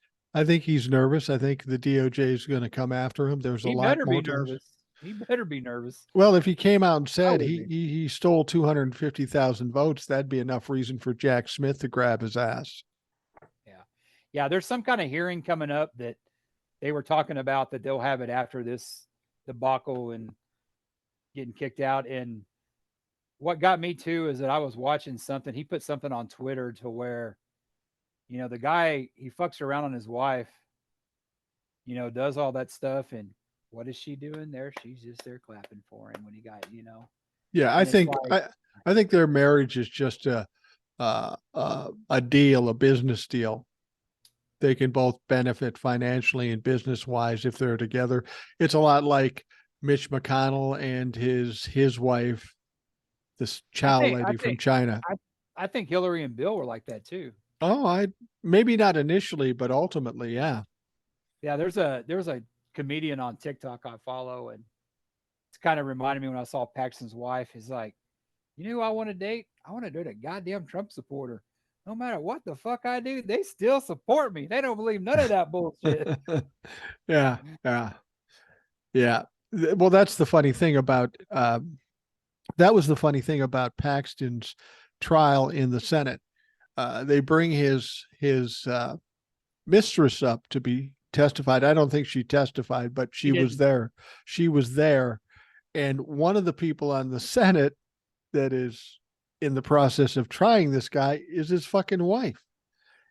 nervous. I think the DOJ is going to come after him. There's a He lot better more be to this. nervous. He better be nervous. Well, if he came out and I said would be. he stole 250,000 votes, that'd be enough reason for Jack Smith to grab his ass. Yeah. Yeah. There's some kind of hearing coming up that they were talking about that they'll have it after this debacle and getting kicked out. And what got me too is that I was watching something. He put something on Twitter to where, the guy, he fucks around on his wife, does all that stuff. And what is she doing there? She's just there clapping for him when he got. Yeah, And it's like, I think their marriage is just a deal, a business deal. They can both benefit financially and business wise if they're together. It's a lot like Mitch McConnell and his wife, this I Chow think, I lady from think, China. I think Hillary and Bill were like that too. Oh, I maybe not initially, but ultimately, yeah. Yeah, there's a comedian on TikTok I follow, and it's kind of reminded me when I saw Paxton's wife. He's like, you know who I want to date? I want to date a goddamn Trump supporter. No matter what the fuck I do, they still support me. They don't believe none of that bullshit. Yeah, yeah, yeah. Well, that's the funny thing about that was the funny thing about Paxton's trial in the Senate. They bring his mistress up to be testified. I don't think she testified, but He she was didn't. there. She was there, and one of the people on the Senate that is in the process of trying this guy is his fucking wife.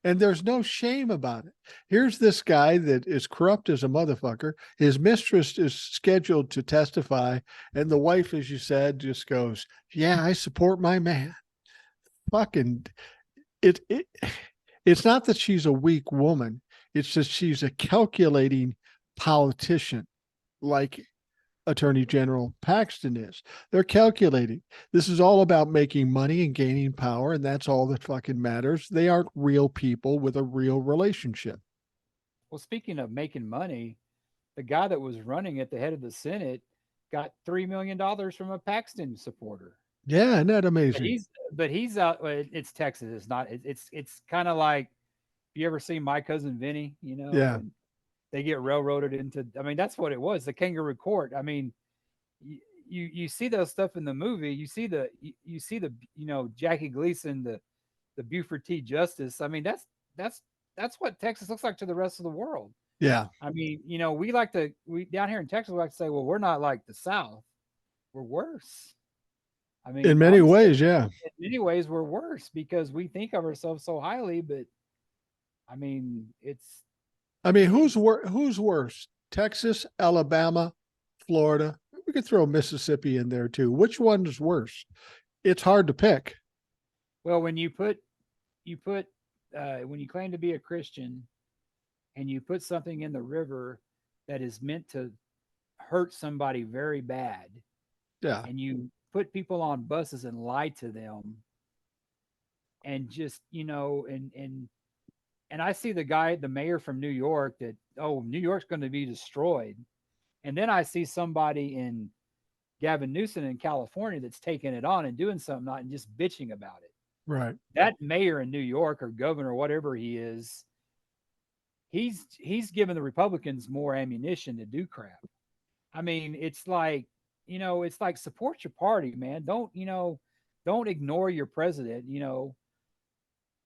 And there's no shame about it. Here's this guy that is corrupt as a motherfucker. His mistress is scheduled to testify. And the wife, as you said, just goes, yeah, I support my man. Fucking it it's not that she's a weak woman. It's just she's a calculating politician like Attorney General Paxton is. They're calculating. This is all about making money and gaining power, and that's all that fucking matters. They aren't real people with a real relationship. Well, speaking of making money, the guy that was running at the head of the Senate got $3 million from a Paxton supporter. Yeah, isn't that But amazing? he's out. It's Texas. It's not. It's kind of like you ever seen My Cousin Vinny? Yeah, And they get railroaded into. I mean, that's what it was. The kangaroo court. I mean, you see those stuff in the movie. You see the Jackie Gleason, the Buford T. Justice. I mean, that's that's what Texas looks like to the rest of the world. yeah. I mean, we down here in Texas we like to say, well, we're not like the South. We're worse. I In mean, many honestly, ways, yeah. in many ways we're worse because we think of ourselves so highly, but I mean, I mean, it's who's worse? Texas, Alabama, Florida. We could throw Mississippi in there too. Which one is worse? It's hard to pick. well when you put when you claim to be a Christian and you put something in the river that is meant to hurt somebody very bad, Yeah, and you put people on buses and lie to them, and just and I see the mayor from New York that, oh, New York's going to be destroyed, and then I see somebody in Gavin Newsom in California that's taking it on and doing something, not and just bitching about it. Right. That mayor in New York or governor, or whatever he is, he's giving the Republicans more ammunition to do crap. I mean, it's like, it's like support your party, man. Don't ignore your president,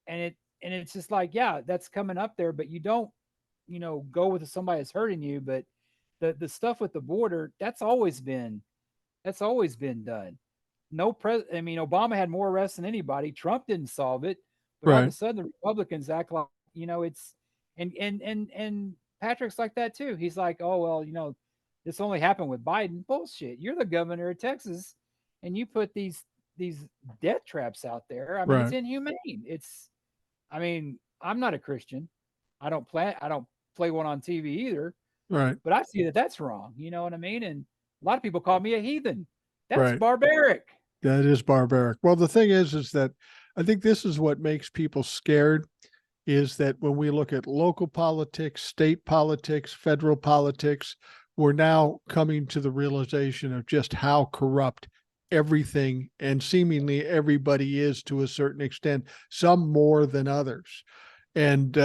and it's just like, yeah, that's coming up there, but you don't, go with somebody that's hurting you. But the stuff with the border, that's always been done. No I mean, Obama had more arrests than anybody. Trump didn't solve it, but all of a Right. sudden the Republicans act like, it's and Patrick's like that too. He's like, oh well, this only happened with Biden. Bullshit. You're the governor of Texas, and you put these death traps out there. I mean, it's Right. inhumane. I mean, I'm not a Christian. I don't play one on TV either, Right. but I see that that's wrong. You know what I mean? And a lot of people call me a heathen. That's Right. barbaric. That is barbaric. Well, the thing is that I think this is what makes people scared is that when we look at local politics, state politics, federal politics, we're now coming to the realization of just how corrupt everything and seemingly everybody is to a certain extent, some more than others. And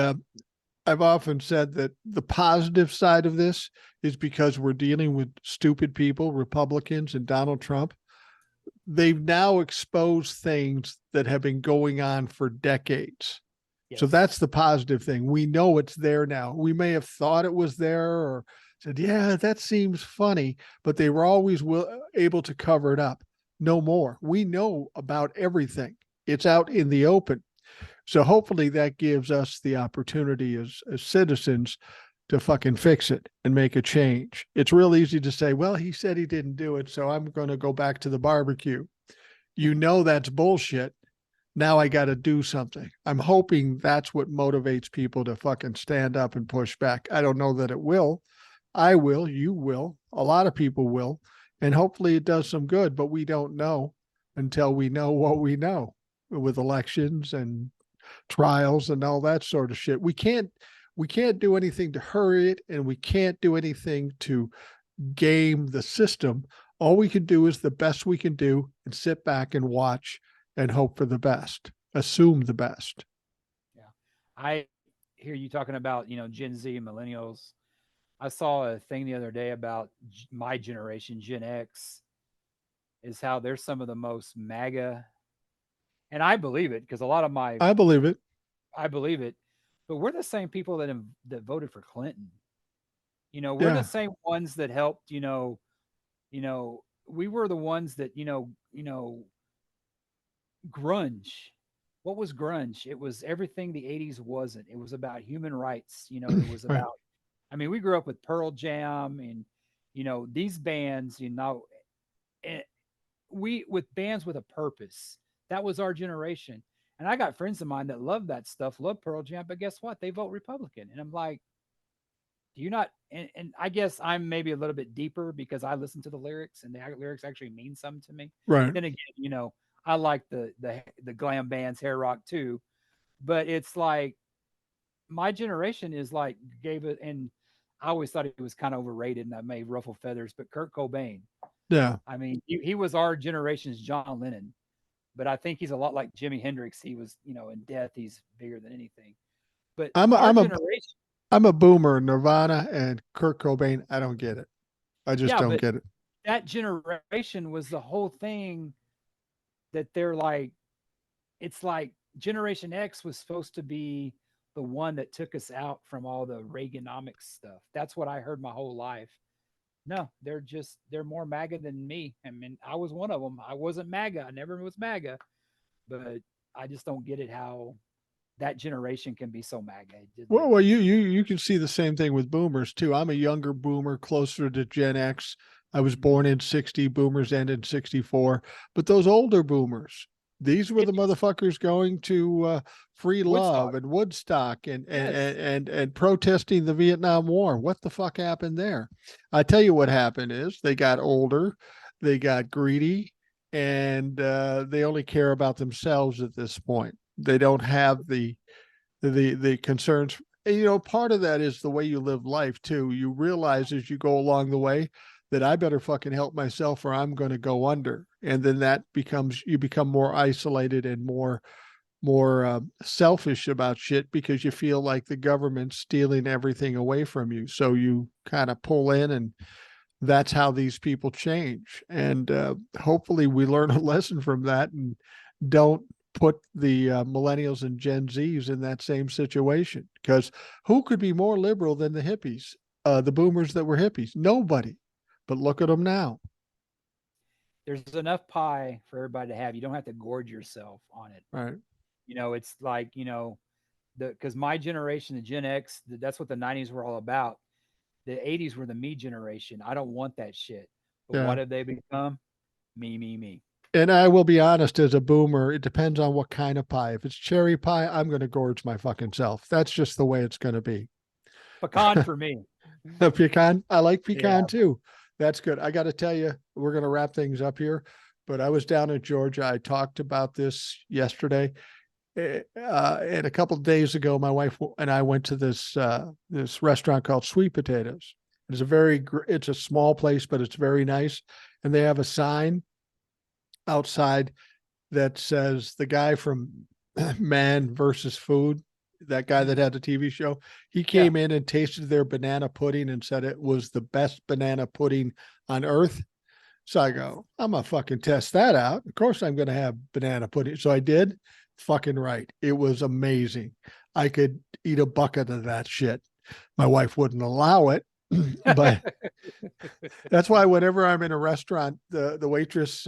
I've often said that the positive side of this is because we're dealing with stupid people, Republicans and Donald Trump. They've now exposed things that have been going on for decades. So Yes. that's the positive thing. We know it's there now. We may have thought it was there or said, yeah, that seems funny, but they were always able to cover it up. No more. We know about everything. It's out in the open. So hopefully that gives us the opportunity as citizens to fucking fix it and make a change. It's real easy to say, well, he said he didn't do it, so I'm going to go back to the barbecue. You know that's bullshit. Now I got to do something. I'm hoping that's what motivates people to fucking stand up and push back. I don't know that it will. I will. You will. A lot of people will. And hopefully it does some good, but we don't know until we know what we know with elections and trials and all that sort of shit. We can't do anything to hurry it, and we can't do anything to game the system. All we can do is the best we can do and sit back and watch and hope for the best, assume the best. Yeah. I hear you talking about, Gen Z, millennials. I saw a thing the other day about my generation, Gen X, is how they're some of the most MAGA. And I believe it because a lot of my, I believe it. I believe it, but we're the same people that voted for Clinton. We're the Yeah. same ones that helped, we were the ones that, grunge. What was grunge? It was everything the 80s wasn't. It was about human rights. It was Right. about, I mean, we grew up with Pearl Jam and, these bands, and we with bands with a purpose. That was our generation. And I got friends of mine that love that stuff, love Pearl Jam, but guess what? They vote Republican. And I'm like, do you not? And I guess I'm maybe a little bit deeper because I listen to the lyrics and the lyrics actually mean something to me. Right. Then again, I like the glam bands, hair rock too, but it's like my generation is like gave it, and I always thought it was kind of overrated, and that may ruffle feathers. But Kurt Cobain, Yeah. I mean, he was our generation's John Lennon, but I think he's a lot like Jimi Hendrix. He was, in death, he's bigger than anything. But I'm a, our I'm a generation, I'm a boomer. Nirvana and Kurt Cobain. I don't get it. I just yeah, don't but get it. that generation was the whole thing that they're like, it's like Generation X was supposed to be the one that took us out from all the Reaganomics stuff. That's what I heard my whole life. No, they're more MAGA than me. I mean, I was one of them. I wasn't MAGA. I never was MAGA, but I just don't get it how that generation can be so MAGA. Well, you can see the same thing with boomers too. I'm a younger boomer, closer to Gen X. I was born in 60, boomers end in 64. But those older boomers, these were the Hippies, motherfuckers going to free love Woodstock. and Woodstock and Yes. protesting the Vietnam War. What the fuck happened there? I tell you what happened is they got older, they got greedy, and they only care about themselves at this point. They don't have the concerns. And, part of that is the way you live life too. You realize as you go along the way that I better fucking help myself or I'm going to go under. And then that becomes, you become more isolated and more selfish about shit because you feel like the government's stealing everything away from you. So you kind of pull in, and that's how these people change. And hopefully we learn a lesson from that and don't put the millennials and Gen Zs in that same situation. Because who could be more liberal than the hippies, the boomers that were hippies? Nobody. But look at them now. There's enough pie for everybody to have. You don't have to gorge yourself on it. Right. It's like, because my generation, the Gen X, that's what the 90s were all about. The 80s were the me generation. I don't want that shit. But Yeah. what have they become? Me. And I will be honest, as a boomer, it depends on what kind of pie. If it's cherry pie, I'm going to gorge my fucking self. That's just the way it's going to be. Pecan for me. Pecan. I like pecan too. That's good. I got to tell you, we're going to wrap things up here, but I was down in Georgia. I talked about this yesterday. And a couple of days ago, my wife and I went to this restaurant called Sweet Potatoes. It's a small place, but it's very nice. And they have a sign outside that says the guy from Man versus Food, that guy that had the TV show, he came in and tasted their banana pudding and said it was the best banana pudding on earth. So I go, I'm gonna fucking test that out. Of course I'm gonna have banana pudding. So I did. Fucking right. It was amazing. I could eat a bucket of that shit. My wife wouldn't allow it, but that's why whenever I'm in a restaurant, the waitress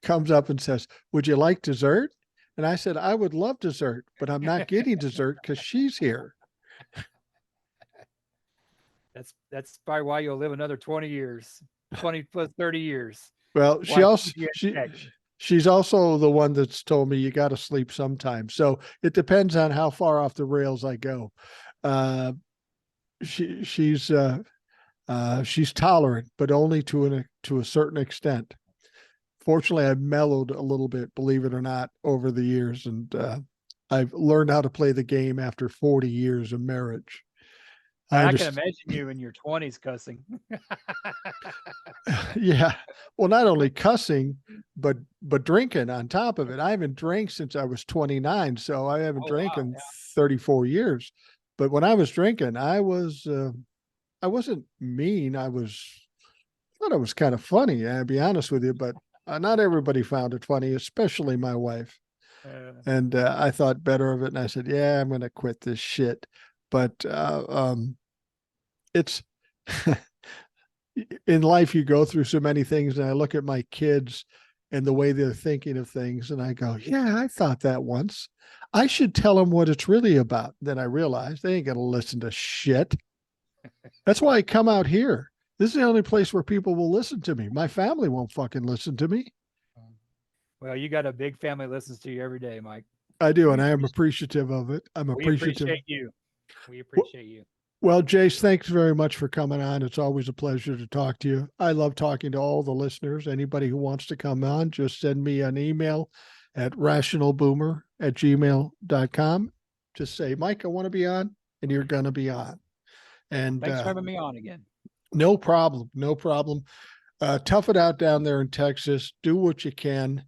comes up and says, "Would you like dessert?" And I said, "I would love dessert, but I'm not getting dessert because she's here." That's probably why you'll live another 20 years, 20 plus 30 years. Well, she's also the one that's told me you got to sleep sometime. So it depends on how far off the rails I go. She's tolerant, but only to a certain extent. Fortunately, I've mellowed a little bit, believe it or not, over the years, and I've learned how to play the game after 40 years of marriage. I can imagine you in your 20s cussing. Yeah. Well, not only cussing, but drinking on top of it. I haven't drank since I was 29, so I haven't drank in 34 years. But when I was drinking, I wasn't mean. I thought it was kind of funny, I'll be honest with you, but not everybody found it funny, especially my wife. And I thought better of it, and I said, "Yeah, I'm going to quit this shit." But it's in life, you go through so many things, and I look at my kids and the way they're thinking of things, and I go, "Yeah, I thought that once. I should tell them what it's really about." Then I realized they ain't going to listen to shit. That's why I come out here. This is the only place where people will listen to me. My family won't fucking listen to me. Well, you got a big family that listens to you every day, Mike. I do, and I am appreciative of it. We appreciate you. We appreciate you. Well, Jace, thanks very much for coming on. It's always a pleasure to talk to you. I love talking to all the listeners. Anybody who wants to come on, just send me an email at rationalboomer@gmail.com. Just say, "Mike, I want to be on," and you're going to be on. And thanks for having me on again. No problem. No problem. Tough it out down there in Texas. Do what you can.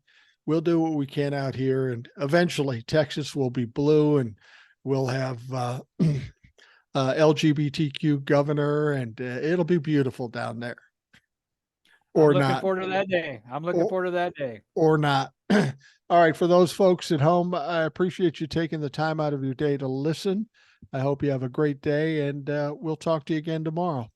We'll do what we can out here. And eventually Texas will be blue, and we'll have LGBTQ governor, and it'll be beautiful down there. Or I'm looking not. forward to that day. I'm looking forward to that day. Or not. All right. For those folks at home, I appreciate you taking the time out of your day to listen. I hope you have a great day, and we'll talk to you again tomorrow.